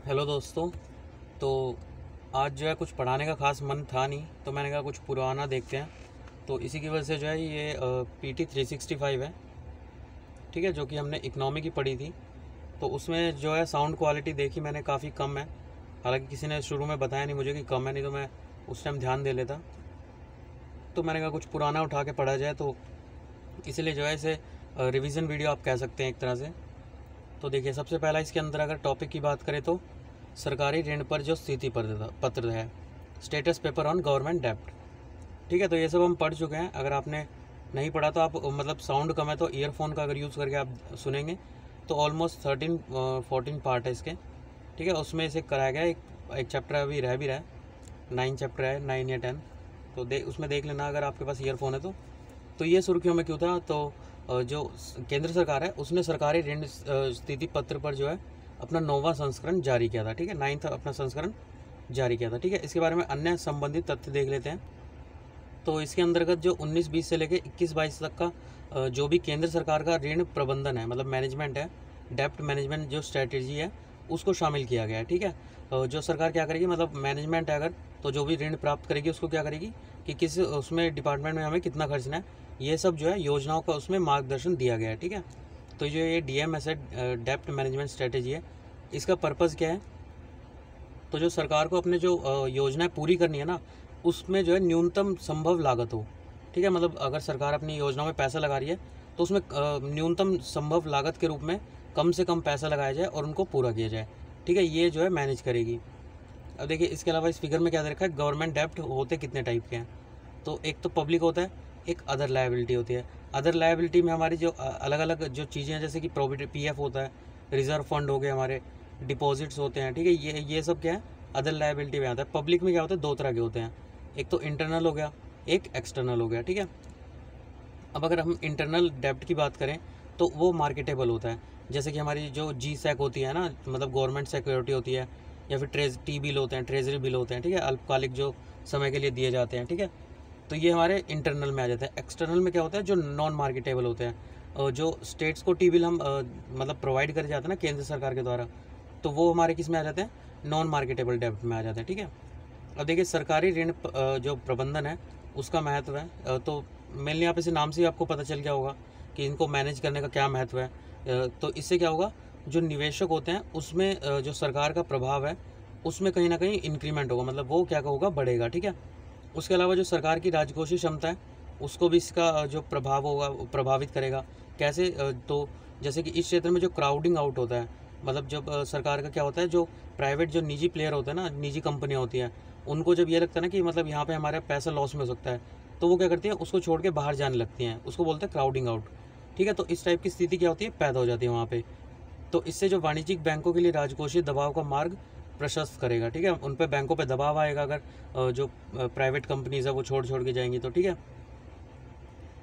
Hello दोस्तों। तो आज जो है कुछ पढ़ाने का ख़ास मन था नहीं, तो मैंने कहा कुछ पुराना देखते हैं। तो इसी की वजह से जो है ये PT 365 है, ठीक है, जो कि हमने इकनॉमी की पढ़ी थी। तो उसमें जो है साउंड क्वालिटी देखी मैंने, काफ़ी कम है। हालांकि किसी ने शुरू में बताया नहीं मुझे कि कम है, नहीं तो मैं उस टाइम ध्यान दे लेता। तो मैंने कहा कुछ पुराना उठा के पढ़ा जाए, तो इसलिए जो है इसे रिवीजन वीडियो आप कह सकते हैं एक तरह से। तो देखिए, सबसे पहला इसके अंदर अगर टॉपिक की बात करें तो सरकारी ऋण पर जो स्थिति पत्र है, स्टेटस पेपर ऑन गवर्नमेंट डेब्ट, ठीक है। तो ये सब हम पढ़ चुके हैं। अगर आपने नहीं पढ़ा तो आप मतलब साउंड कम है तो ईयरफोन का अगर यूज़ करके आप सुनेंगे तो ऑलमोस्ट 13-14 पार्ट है इसके, ठीक है। उसमें से कराया गया एक चैप्टर अभी रह भी रहा है, 9 चैप्टर है, 9 या 10। तो उसमें देख लेना अगर आपके पास ईयरफोन है तो ये सुर्खियों में क्यों था? तो जो केंद्र सरकार है उसने सरकारी ऋण स्थिति पत्र पर जो है अपना 9वां संस्करण जारी किया था, ठीक है, 9th अपना संस्करण जारी किया था, ठीक है। इसके बारे में अन्य संबंधित तथ्य देख लेते हैं। तो इसके अंतर्गत जो 19-20 से लेकर 21-22 तक का जो भी केंद्र सरकार का ऋण प्रबंधन है, मतलब मैनेजमेंट है, डेप्ट मैनेजमेंट जो स्ट्रैटेजी है, उसको शामिल किया गया है, ठीक है। जो सरकार क्या करेगी, मतलब मैनेजमेंट है अगर, तो जो भी ऋण प्राप्त करेगी उसको क्या करेगी कि किस उसमें डिपार्टमेंट में हमें कितना खर्चना है, ये सब जो है योजनाओं का उसमें मार्गदर्शन दिया गया है, ठीक है। तो जो ये DMS है, डेप्ट मैनेजमेंट स्ट्रेटेजी है, इसका पर्पज़ क्या है? तो जो सरकार को अपने जो योजनाएं पूरी करनी है ना, उसमें जो है न्यूनतम संभव लागत हो, ठीक है। मतलब अगर सरकार अपनी योजनाओं में पैसा लगा रही है तो उसमें न्यूनतम संभव लागत के रूप में कम से कम पैसा लगाया जाए और उनको पूरा किया जाए, ठीक है। ये जो है मैनेज करेगी। अब देखिए, इसके अलावा इस फिगर में क्या दे रखा है, गवर्नमेंट डेप्ट होते कितने टाइप के हैं। तो एक तो पब्लिक होता है, एक अदर लायबिलिटी होती है। अदर लायबिलिटी में हमारी जो अलग अलग जो चीज़ें हैं, जैसे कि प्रोविडेंट PF होता है, रिजर्व फंड हो गए, हमारे डिपॉजिट्स होते हैं, ठीक है। ये सब क्या है, अदर लायबिलिटी में आता है। पब्लिक में क्या होता है, दो तरह के होते हैं, एक तो इंटरनल हो गया, एक एक्सटर्नल हो गया, ठीक है। अब अगर हम इंटरनल डेब्ट की बात करें तो वो मार्केटेबल होता है, जैसे कि हमारी जो GSEC होती है ना, मतलब गवर्नमेंट सिक्योरिटी होती है, या फिर T बिल होते हैं, ट्रेजरी बिल होते हैं, ठीक है, अल्पकालिक जो समय के लिए दिए जाते हैं, ठीक है। तो ये हमारे इंटरनल में आ जाता है। एक्सटर्नल में क्या होता है, जो नॉन मार्केटेबल होते हैं, जो स्टेट्स को T बिल हम मतलब प्रोवाइड करे जाते हैं ना केंद्र सरकार के द्वारा, तो वो हमारे किस में आ जाते हैं, नॉन मार्केटेबल डेब्ट में आ जाते हैं, ठीक है। अब देखिए, सरकारी ऋण जो प्रबंधन है उसका महत्व है, तो मेनली यहाँ पे से नाम से ही आपको पता चल गया होगा कि इनको मैनेज करने का क्या महत्व है। तो इससे क्या होगा, जो निवेशक होते हैं उसमें जो सरकार का प्रभाव है उसमें कहीं ना कहीं इंक्रीमेंट होगा, मतलब वो क्या होगा, बढ़ेगा, ठीक है। उसके अलावा जो सरकार की राजकोषीय क्षमता है उसको भी इसका जो प्रभाव होगा प्रभावित करेगा। कैसे? तो जैसे कि इस क्षेत्र में जो क्राउडिंग आउट होता है, मतलब जब सरकार का क्या होता है, जो प्राइवेट जो निजी प्लेयर होते हैं ना, निजी कंपनियां होती हैं, उनको जब ये लगता है ना कि मतलब यहाँ पे हमारा पैसा लॉस में हो सकता है, तो वो क्या करती हैं, उसको छोड़ के बाहर जाने लगती हैं, उसको बोलते हैं क्राउडिंग आउट, ठीक है। तो इस टाइप की स्थिति क्या होती है, पैदा हो जाती है वहाँ पे। तो इससे जो वाणिज्यिक बैंकों के लिए राजकोषीय दबाव का मार्ग प्रशस्त करेगा, ठीक है। उन पे बैंकों पे दबाव आएगा अगर जो प्राइवेट कंपनीज है वो छोड़ छोड़ के जाएंगी, तो ठीक है।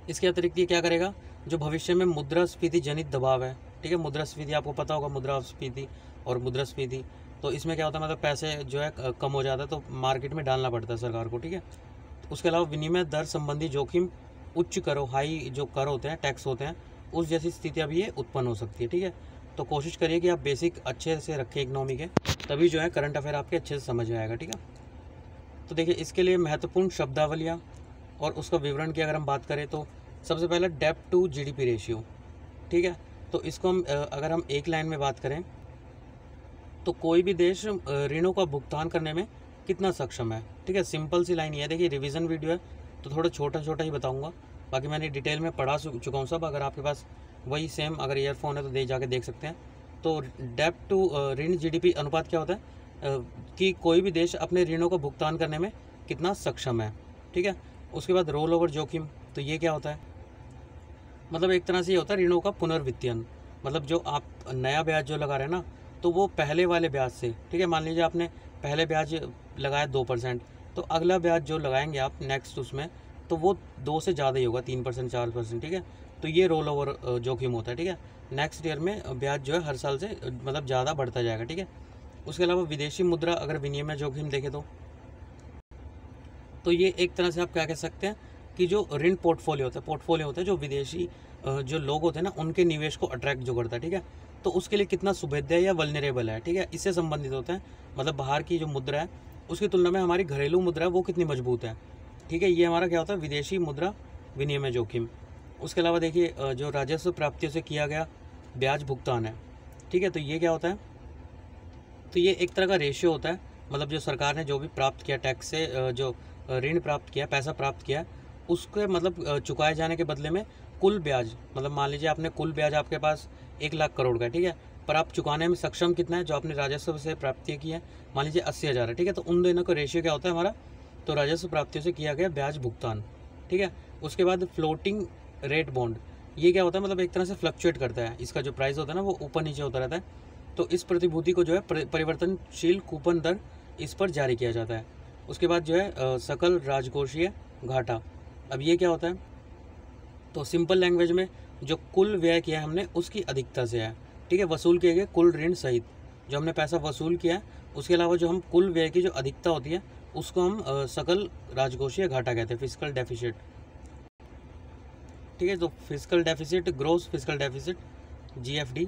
इसके अतिरिक्त ये क्या करेगा, जो भविष्य में मुद्रास्फीति जनित दबाव है, ठीक है। मुद्रास्फीति आपको पता होगा, मुद्रास्फीति और मुद्रास्फीति, तो इसमें क्या होता है, मतलब पैसे जो है कम हो जाता है तो मार्केट में डालना पड़ता है सरकार को, ठीक है। उसके अलावा विनिमय दर संबंधी जोखिम, उच्च करो, हाई जो कर होते हैं, टैक्स होते हैं, उस जैसी स्थितियाँ भी ये उत्पन्न हो सकती है, ठीक है। तो कोशिश करिए कि आप बेसिक अच्छे से रखें इकनॉमी के, तभी जो है करंट अफेयर आपके अच्छे से समझ में आएगा, ठीक है। तो देखिए, इसके लिए महत्वपूर्ण शब्दावलियाँ और उसका विवरण की अगर हम बात करें तो सबसे पहले डेब्ट टू GDP रेशियो, ठीक है। तो इसको हम अगर हम एक लाइन में बात करें तो कोई भी देश ऋणों का भुगतान करने में कितना सक्षम है, ठीक है। सिंपल सी लाइन ये है। देखिए, रिवीजन वीडियो है तो थोड़ा छोटा छोटा ही बताऊंगा, बाकी मैंने डिटेल में पढ़ा चुका हूँ सब। अगर आपके पास वही सेम अगर ईयरफोन है तो जाके देख सकते हैं। तो डेब्ट टू ऋण GDP अनुपात क्या होता है, कि कोई भी देश अपने ऋणों का भुगतान करने में कितना सक्षम है, ठीक है। उसके बाद रोल ओवर जोखिम, तो ये क्या होता है, मतलब एक तरह से ये होता है ऋणों का पुनर्वितरण, मतलब जो आप नया ब्याज जो लगा रहे हैं ना, तो वो पहले वाले ब्याज से, ठीक है। मान लीजिए आपने पहले ब्याज लगाया 2%, तो अगला ब्याज जो लगाएंगे आप नेक्स्ट उसमें, तो वो 2 से ज़्यादा ही होगा, 3%, 4%, ठीक है। तो ये रोल ओवर जोखिम होता है, ठीक है। नेक्स्ट ईयर में ब्याज जो है हर साल से मतलब ज़्यादा बढ़ता जाएगा, ठीक है। उसके अलावा विदेशी मुद्रा अगर विनिमय जोखिम देखें तो ये एक तरह से आप क्या कह सकते हैं कि जो ऋण पोर्टफोलियो होता है जो विदेशी जो लोग होते हैं ना, उनके निवेश को अट्रैक्ट जो करता है, ठीक है। तो उसके लिए कितना सुभेद्य या वल्नरेबल है, ठीक है, इससे संबंधित होता है। मतलब बाहर की जो मुद्रा है उसकी तुलना में हमारी घरेलू मुद्रा है वो कितनी मजबूत है, ठीक है। ये हमारा क्या होता है, विदेशी मुद्रा विनिमय जोखिम। उसके अलावा देखिए जो राजस्व प्राप्तियों से किया गया ब्याज भुगतान है, ठीक है, तो ये क्या होता है, तो ये एक तरह का रेशियो होता है। मतलब जो सरकार ने जो भी प्राप्त किया टैक्स से, जो ऋण प्राप्त किया, पैसा प्राप्त किया, उसके मतलब चुकाए जाने के बदले में कुल ब्याज, मतलब मान लीजिए आपने कुल ब्याज आपके पास 1,00,000 करोड़ का है, ठीक है, पर आप चुकाने में सक्षम कितना है, जो आपने राजस्व से प्राप्ति की है मान लीजिए 80,000 है, ठीक है, तो उन दोनों का रेशियो क्या होता है हमारा, तो राजस्व प्राप्तियों से किया गया ब्याज भुगतान, ठीक है। उसके बाद फ्लोटिंग रेट बॉन्ड, ये क्या होता है, मतलब एक तरह से फ्लक्चुएट करता है, इसका जो प्राइस होता है ना वो ऊपर नीचे होता रहता है, तो इस प्रतिभूति को जो है परिवर्तनशील कूपन दर इस पर जारी किया जाता है। उसके बाद जो है सकल राजकोषीय घाटा, अब ये क्या होता है, तो सिंपल लैंग्वेज में जो कुल व्यय किया है हमने उसकी अधिकता से है, ठीक है, वसूल किए गए कुल ऋण सहित जो हमने पैसा वसूल किया है, उसके अलावा जो हम कुल व्यय की जो अधिकता होती है उसको हम सकल राजकोषीय घाटा कहते हैं, फिस्कल डेफिसिट, ठीक है। तो fiscal deficit, gross fiscal deficit, GFD,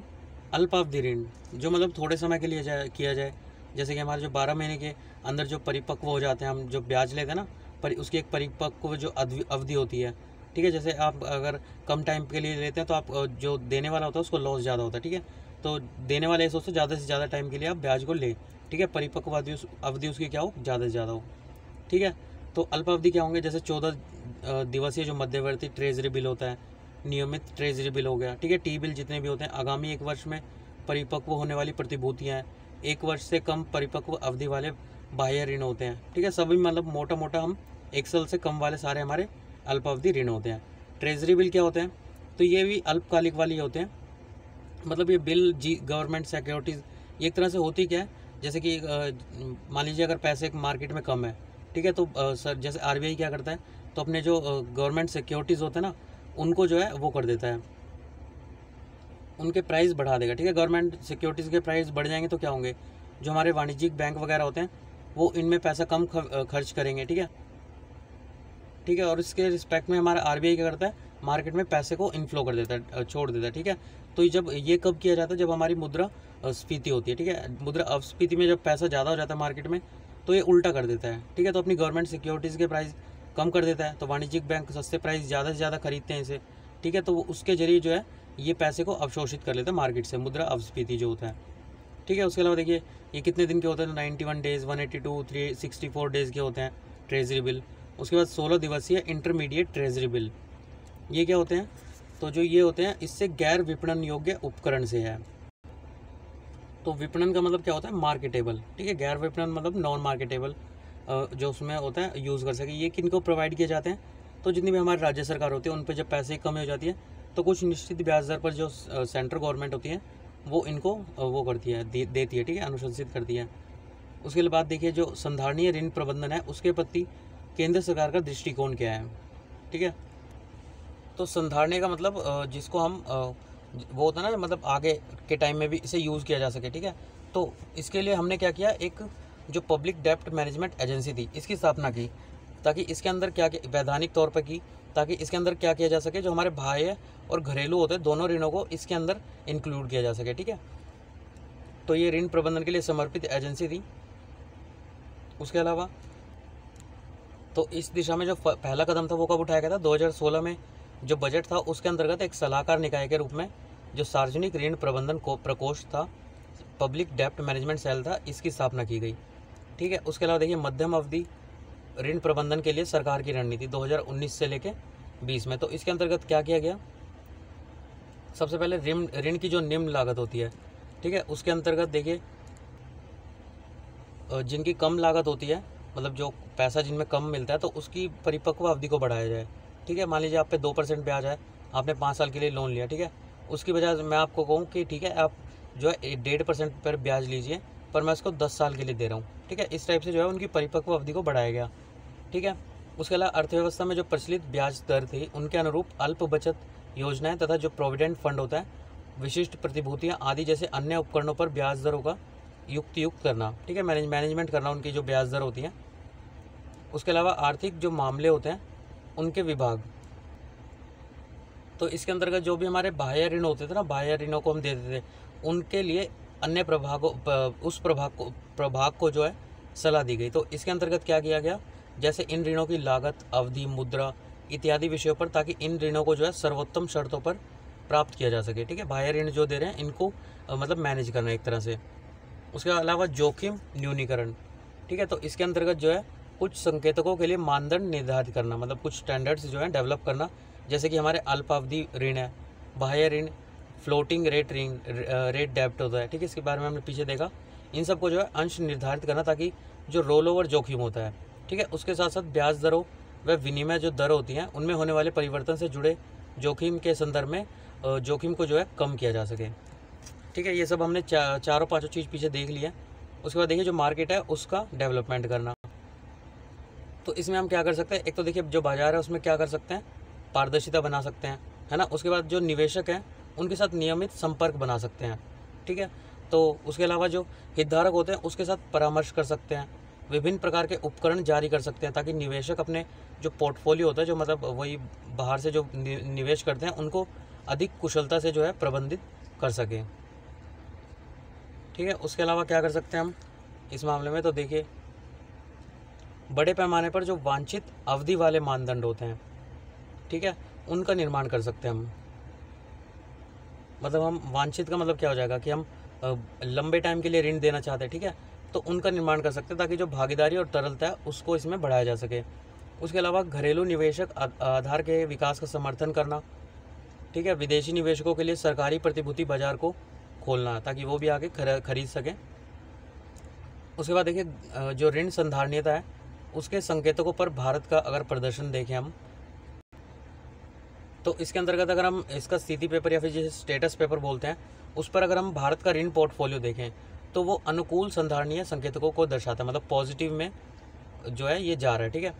अल्पावधि ऋण, जो मतलब थोड़े समय के लिए किया जाए, जैसे कि हमारे जो 12 महीने के अंदर जो परिपक्व हो जाते हैं, हम जो ब्याज लेते हैं ना, पर उसकी एक परिपक्व जो अवधि होती है, ठीक है। जैसे आप अगर कम टाइम के लिए लेते हैं तो आप जो देने वाला होता है उसको लॉस ज़्यादा होता है, ठीक है, तो देने वाले सोचते ज़्यादा से ज़्यादा टाइम के लिए आप ब्याज को लें, ठीक है, परिपक्व अवधि उसकी क्या हो, ज़्यादा से ज़्यादा हो, ठीक है। तो अल्पावधि क्या होंगे, जैसे 14 दिवसीय जो मध्यवर्ती ट्रेजरी बिल होता है, नियमित ट्रेजरी बिल हो गया, ठीक है, टी बिल जितने भी होते हैं, आगामी 1 वर्ष में परिपक्व होने वाली प्रतिभूतियाँ हैं, 1 वर्ष से कम परिपक्व अवधि वाले बाह्य ऋण होते हैं, ठीक है, सभी मतलब मोटा मोटा हम 1 साल से कम वाले सारे हमारे अल्पावधि ऋण होते हैं। ट्रेजरी बिल क्या होते हैं, तो ये भी अल्पकालिक वाले होते हैं, मतलब ये बिल गवर्नमेंट सिक्योरिटीज़, ये एक तरह से होती क्या है, जैसे कि मान लीजिए अगर पैसे मार्केट में कम है, ठीक है, तो सर जैसे RBI क्या करता है, तो अपने जो गवर्नमेंट सिक्योरिटीज़ होते हैं ना उनको जो है वो कर देता है, उनके प्राइस बढ़ा देगा, ठीक है। गवर्नमेंट सिक्योरिटीज़ के प्राइस बढ़ जाएंगे तो क्या होंगे, जो हमारे वाणिज्यिक बैंक वगैरह होते हैं वो इनमें पैसा कम खर्च करेंगे, ठीक है, ठीक है। और इसके रिस्पेक्ट में हमारा RBI क्या करता है, मार्केट में पैसे को इनफ्लो कर देता है, छोड़ देता है, ठीक है। तो जब ये कब किया जाता है, जब हमारी मुद्रा स्फीति होती है, ठीक है, मुद्रा अपस्फीति में जब पैसा ज़्यादा हो जाता है मार्केट में तो ये उल्टा कर देता है, ठीक है, तो अपनी गवर्नमेंट सिक्योरिटीज़ के प्राइस कम कर देता है, तो वाणिज्यिक बैंक सस्ते प्राइस ज़्यादा से ज़्यादा खरीदते हैं इसे, ठीक है, तो उसके जरिए जो है ये पैसे को अवशोषित कर लेता है मार्केट से, मुद्रा अपस्फीति जो होता है, ठीक है। उसके अलावा देखिए ये कितने दिन के होते हैं, 91 डेज़, 182, 364 डेज़ के होते हैं ट्रेजरी बिल। उसके बाद 16 दिवसीय इंटरमीडिएट ट्रेजरी बिल, ये क्या होते हैं, तो जो ये होते हैं इससे गैर विपणन योग्य उपकरण से है, तो विपणन का मतलब क्या होता है, मार्केटेबल, ठीक है, गैर विपणन मतलब नॉन मार्केटेबल, जो उसमें होता है यूज़ कर सके। ये किनको प्रोवाइड किए जाते हैं, तो जितनी भी हमारी राज्य सरकार होती है उन पर जब पैसे कमी हो जाती है तो कुछ निश्चित ब्याज दर पर जो सेंट्रल गवर्नमेंट होती है वो इनको वो करती है, देती है, ठीक है, अनुशंसित करती है। उसके बाद देखिए जो संधारणीय ऋण प्रबंधन है उसके प्रति केंद्र सरकार का दृष्टिकोण क्या है, ठीक है। तो संधारणीय का मतलब जिसको हम वो होता है ना, मतलब आगे के टाइम में भी इसे यूज़ किया जा सके, ठीक है। तो इसके लिए हमने क्या किया, एक जो पब्लिक डेप्ट मैनेजमेंट एजेंसी थी इसकी स्थापना की, ताकि इसके अंदर क्या वैधानिक तौर पर की, ताकि इसके अंदर क्या किया जा सके, जो हमारे बाह्य और घरेलू होते हैं दोनों ऋणों को इसके अंदर इंक्लूड किया जा सके, ठीक है। तो ये ऋण प्रबंधन के लिए समर्पित एजेंसी थी। उसके अलावा तो इस दिशा में जो पहला कदम था वो कब उठाया गया था, 2016 में जो बजट था उसके अंतर्गत एक सलाहकार निकाय के रूप में जो सार्वजनिक ऋण प्रबंधन को प्रकोष्ठ था, पब्लिक डेप्ट मैनेजमेंट सेल था, इसकी स्थापना की गई, ठीक है। उसके अलावा देखिए मध्यम अवधि ऋण प्रबंधन के लिए सरकार की रणनीति 2019 से लेके 20 में, तो इसके अंतर्गत क्या किया गया, सबसे पहले ऋण की जो निम्न लागत होती है, ठीक है, उसके अंतर्गत देखिए जिनकी कम लागत होती है, मतलब जो पैसा जिनमें कम मिलता है, तो उसकी परिपक्व अवधि को बढ़ाया जाए, ठीक है। मान लीजिए आप पे 2% ब्याज है, आपने 5 साल के लिए लोन लिया, ठीक है, उसकी बजाय मैं आपको कहूँ कि ठीक है आप जो है 1.5% पर ब्याज लीजिए, पर मैं उसको 10 साल के लिए दे रहा हूँ, ठीक है। इस टाइप से जो है उनकी परिपक्व अवधि को बढ़ाया गया, ठीक है। उसके अलावा अर्थव्यवस्था में जो प्रचलित ब्याज दर थी उनके अनुरूप अल्प बचत योजनाएं तथा जो प्रोविडेंट फंड होता है, विशिष्ट प्रतिभूतियाँ आदि जैसे अन्य उपकरणों पर ब्याज दरों का युक्त करना, ठीक है, मैनेजमेंट करना उनकी जो ब्याज दर होती है। उसके अलावा आर्थिक जो मामले होते हैं उनके विभाग, तो इसके अंतर्गत जो भी हमारे बाह्य ऋण होते थे ना, बाह्य ऋणों को हम देते थे, उनके लिए अन्य उस प्रभाग को जो है सलाह दी गई। तो इसके अंतर्गत क्या किया गया, जैसे इन ऋणों की लागत, अवधि, मुद्रा इत्यादि विषयों पर, ताकि इन ऋणों को जो है सर्वोत्तम शर्तों पर प्राप्त किया जा सके। ठीक है, बाह्य ऋण जो दे रहे हैं इनको मतलब मैनेज करना एक तरह से। उसके अलावा जोखिम न्यूनीकरण। ठीक है, तो इसके अंतर्गत जो है कुछ संकेतकों के लिए मानदंड निर्धारित करना, मतलब कुछ स्टैंडर्ड्स जो है डेवलप करना, जैसे कि हमारे अल्पावधि ऋण है, बाह्य ऋण, फ्लोटिंग रेट ऋण, रेट डेब्ट होता है। ठीक है, इसके बारे में हमने पीछे देखा। इन सबको जो है अंश निर्धारित करना, ताकि जो रोल ओवर जोखिम होता है, ठीक है, उसके साथ साथ ब्याज दरों व विनिमय जो दर होती हैं उनमें होने वाले परिवर्तन से जुड़े जोखिम के संदर्भ में जोखिम को जो है कम किया जा सके। ठीक है, ये सब हमने चारों पांचों चीज़ पीछे देख ली है। उसके बाद देखिए जो मार्केट है उसका डेवलपमेंट करना। तो इसमें हम क्या कर सकते हैं, एक तो देखिए जो बाजार है उसमें क्या कर सकते हैं, पारदर्शिता बना सकते हैं, है ना। उसके बाद जो निवेशक हैं उनके साथ नियमित संपर्क बना सकते हैं। ठीक है, तो उसके अलावा जो हितधारक होते हैं उसके साथ परामर्श कर सकते हैं, विभिन्न प्रकार के उपकरण जारी कर सकते हैं, ताकि निवेशक अपने जो पोर्टफोलियो होता है, जो मतलब वही बाहर से जो निवेश करते हैं, उनको अधिक कुशलता से जो है प्रबंधित कर सकें। ठीक है, उसके अलावा क्या कर सकते हैं हम इस मामले में, तो देखिए बड़े पैमाने पर जो वांछित अवधि वाले मानदंड होते हैं, ठीक है, उनका निर्माण कर सकते हैं हम। मतलब हम वांछित का मतलब क्या हो जाएगा कि हम लंबे टाइम के लिए ऋण देना चाहते हैं। ठीक है, तो उनका निर्माण कर सकते हैं, ताकि जो भागीदारी और तरलता है उसको इसमें बढ़ाया जा सके। उसके अलावा घरेलू निवेशक आधार के विकास का समर्थन करना। ठीक है, विदेशी निवेशकों के लिए सरकारी प्रतिभूति बाजार को खोलना, ताकि वो भी आगे खरीद सकें। उसके बाद देखिए जो ऋण संधारणीयता है उसके संकेतकों पर भारत का अगर प्रदर्शन देखें हम, तो इसके अंतर्गत अगर हम इसका स्थिति पेपर या फिर जिसे स्टेटस पेपर बोलते हैं, उस पर अगर हम भारत का ऋण पोर्टफोलियो देखें तो वो अनुकूल संधारणीय संकेतकों को दर्शाता है, मतलब पॉजिटिव में जो है ये जा रहा है। ठीक है,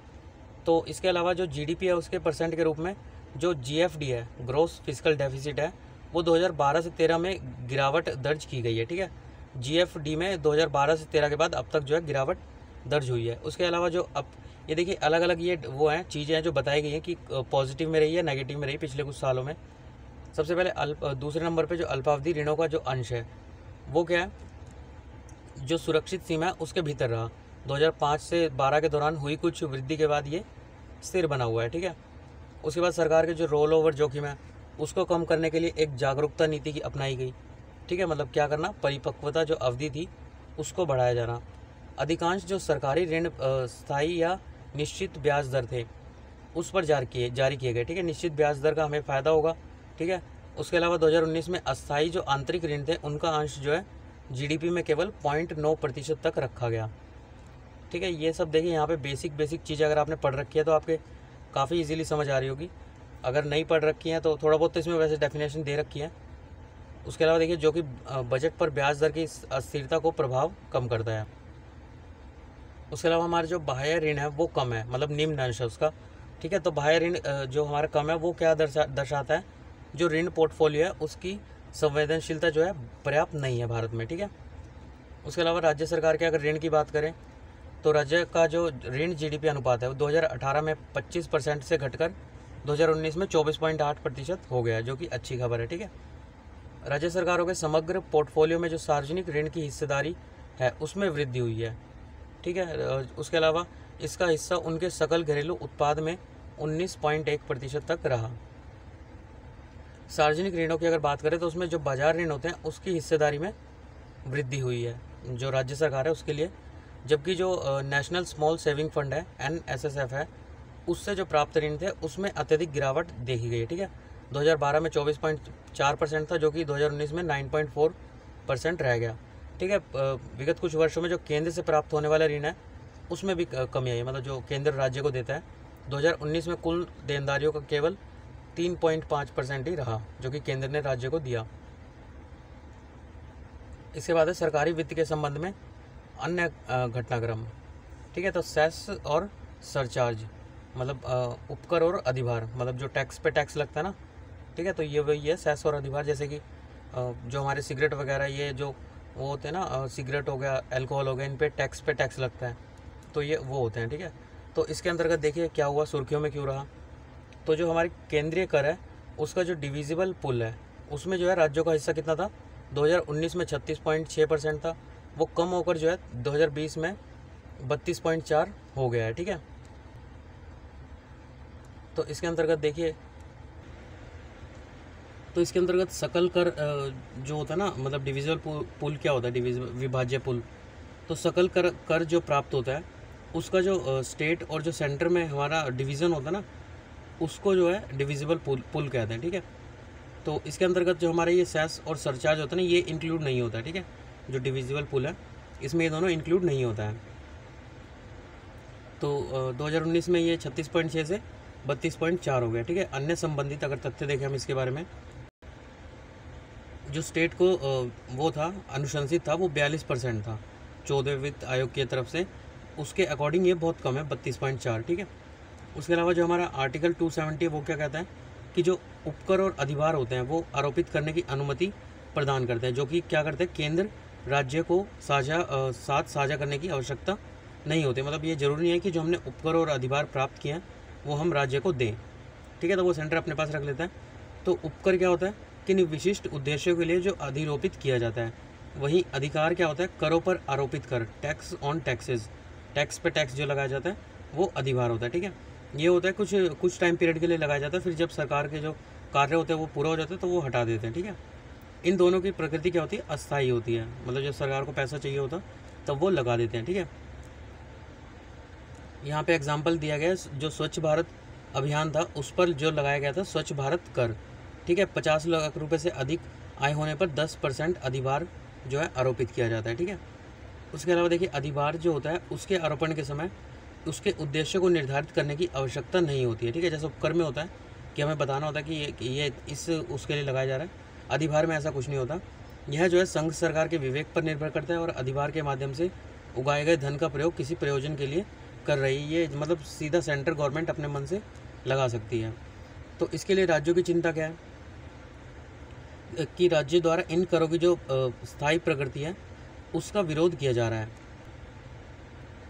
तो इसके अलावा जो जीडीपी है उसके परसेंट के रूप में जो जीएफडी है, ग्रॉस फिस्कल डेफिसिट है, वो 2012 से 13 में गिरावट दर्ज की गई है। ठीक है, जीएफडी में 2012 से 13 के बाद अब तक जो है गिरावट दर्ज हुई है। उसके अलावा जो अब ये देखिए अलग अलग ये वो हैं चीज़ें हैं जो बताई गई हैं कि पॉजिटिव में रही है, नेगेटिव में रही पिछले कुछ सालों में। सबसे पहले दूसरे नंबर पे जो अल्पावधि ऋणों का जो अंश है वो क्या है, जो सुरक्षित सीमा है उसके भीतर रहा। 2005 से 12 के दौरान हुई कुछ वृद्धि के बाद ये स्थिर बना हुआ है। ठीक है, उसके बाद सरकार के जो रोल ओवर जोखिम है उसको कम करने के लिए एक जागरूकता नीति की अपनाई गई। ठीक है, मतलब क्या करना, परिपक्वता जो अवधि थी उसको बढ़ाया जाना। अधिकांश जो सरकारी ऋण स्थायी या निश्चित ब्याज दर थे उस पर जारी किए गए। ठीक है, निश्चित ब्याज दर का हमें फ़ायदा होगा। ठीक है, उसके अलावा 2019 में अस्थायी जो आंतरिक ऋण थे उनका अंश जो है जीडीपी में केवल 0.9% तक रखा गया। ठीक है, ये सब देखिए यहाँ पे बेसिक चीज़ें अगर आपने पढ़ रखी है तो आपके काफ़ी इजीली समझ आ रही होगी। अगर नहीं पढ़ रखी है तो थोड़ा बहुत तो इसमें वैसे डेफिनेशन दे रखी है। उसके अलावा देखिए जो कि बजट पर ब्याज दर की अस्थिरता को प्रभाव कम करता है। उसके अलावा हमारे जो बाह्य ऋण है वो कम है, मतलब निम्न अंश है उसका। ठीक है, तो बाह्य ऋण जो हमारा कम है वो क्या दर्शाता है, जो ऋण पोर्टफोलियो है उसकी संवेदनशीलता जो है पर्याप्त नहीं है भारत में। ठीक है, उसके अलावा राज्य सरकार के अगर ऋण की बात करें तो राज्य का जो ऋण जीडीपी अनुपात है वो 2018 में 25% से घटकर 2019 में 24.8% हो गया है, जो कि अच्छी खबर है। ठीक है, राज्य सरकारों के समग्र पोर्टफोलियो में जो सार्वजनिक ऋण की हिस्सेदारी है उसमें वृद्धि हुई है। ठीक है, उसके अलावा इसका हिस्सा उनके सकल घरेलू उत्पाद में 19.1% तक रहा। सार्वजनिक ऋणों की अगर बात करें तो उसमें जो बाजार ऋण होते हैं उसकी हिस्सेदारी में वृद्धि हुई है जो राज्य सरकार है उसके लिए, जबकि जो नेशनल स्मॉल सेविंग फंड है NSSF है उससे जो प्राप्त ऋण थे उसमें अत्यधिक गिरावट देखी गई है। ठीक है, 2012 में 24.4% था, जो कि 2019 में 9.4% रह गया। ठीक है, विगत कुछ वर्षों में जो केंद्र से प्राप्त होने वाला ऋण है उसमें भी कमी आई है, मतलब जो केंद्र राज्य को देता है 2019 में कुल देनदारियों का केवल 3.5% ही रहा, जो कि केंद्र ने राज्य को दिया। इसके बाद है सरकारी वित्त के संबंध में अन्य घटनाक्रम। ठीक है, तो सेस और सरचार्ज मतलब उपकर और अधिभार, मतलब जो टैक्स पे टैक्स लगता है ना। ठीक है, तो ये वही है सेस और अधिभार, जैसे कि जो हमारे सिगरेट वगैरह ये जो वो होते हैं ना, सिगरेट हो गया, अल्कोहल हो गया, इन पे टैक्स लगता है, तो ये वो होते हैं। ठीक है, तो इसके अंतर्गत देखिए क्या हुआ, सुर्खियों में क्यों रहा, तो जो हमारी केंद्रीय कर है उसका जो डिविजिबल पुल है उसमें जो है राज्यों का हिस्सा कितना था, 2019 में 36.6% था, वो कम होकर जो है 2020 में 32.4 हो गया है। ठीक है, तो इसके अंतर्गत देखिए, तो इसके अंतर्गत सकल कर जो होता है ना, मतलब डिविजिबल पुल क्या होता है, डिविजिबल विभाज्य पुल। तो सकल कर जो प्राप्त होता है उसका जो स्टेट और जो सेंटर में हमारा डिवीज़न होता है ना, उसको जो है डिविजिबल पुल कहते हैं। ठीक है, तो इसके अंतर्गत जो हमारा ये सेस और सरचार्ज होता है ना, ये इंक्लूड नहीं होता है। ठीक है, जो डिविजिबल पुल है इसमें ये दोनों इंक्लूड नहीं होता है। तो 2019 में ये 36.6 से 32.4 हो गया। ठीक है, अन्य संबंधित अगर तथ्य देखें हम इसके बारे में, जो स्टेट को वो था अनुशंसित था वो 42% था 14वें वित्त आयोग की तरफ से, उसके अकॉर्डिंग ये बहुत कम है 32.4। ठीक है, उसके अलावा जो हमारा आर्टिकल 270 वो क्या कहता है कि जो उपकर और अधिभार होते हैं वो आरोपित करने की अनुमति प्रदान करते हैं, जो कि क्या करते हैं, केंद्र राज्य को साथ साझा करने की आवश्यकता नहीं होती। मतलब ये जरूरी नहीं है कि जो हमने उपकर और अधिभार प्राप्त किए हैं वो हम राज्य को दें। ठीक है, तो वो सेंटर अपने पास रख लेता है। तो उपकर क्या होता है, किन विशिष्ट उद्देश्यों के लिए जो अधिरोपित किया जाता है। वहीं अधिकार क्या होता है, करों पर आरोपित कर, टैक्स ऑन टैक्सेस, टैक्स पे टैक्स जो लगाया जाता है वो अधिभार होता है। ठीक है, ये होता है कुछ टाइम पीरियड के लिए लगाया जाता है, फिर जब सरकार के जो कार्य होते हैं वो पूरा हो जाता है तो वो हटा देते हैं। ठीक है, इन दोनों की प्रकृति क्या होती है, अस्थायी होती है, मतलब जब सरकार को पैसा चाहिए होता तब वो लगा देते हैं। ठीक है, यहाँ पे एग्जाम्पल दिया गया है, जो स्वच्छ भारत अभियान था उस पर जो लगाया गया था स्वच्छ भारत कर। ठीक है, 50 लाख रुपए से अधिक आय होने पर 10% अधिभार जो है आरोपित किया जाता है। ठीक है, उसके अलावा देखिए, अधिभार जो होता है उसके आरोपण के समय उसके उद्देश्य को निर्धारित करने की आवश्यकता नहीं होती है। ठीक है, जैसे उपकर में होता है कि हमें बताना होता है कि ये इस उसके लिए लगाया जा रहा है, अधिभार में ऐसा कुछ नहीं होता। यह जो है संघ सरकार के विवेक पर निर्भर करता है और अधिभार के माध्यम से उगाए गए धन का प्रयोग किसी प्रयोजन के लिए कर रही है, ये मतलब सीधा सेंट्रल गवर्नमेंट अपने मन से लगा सकती है। तो इसके लिए राज्यों की चिंता क्या है कि राज्य द्वारा इन करों की जो स्थायी प्रकृति है उसका विरोध किया जा रहा है।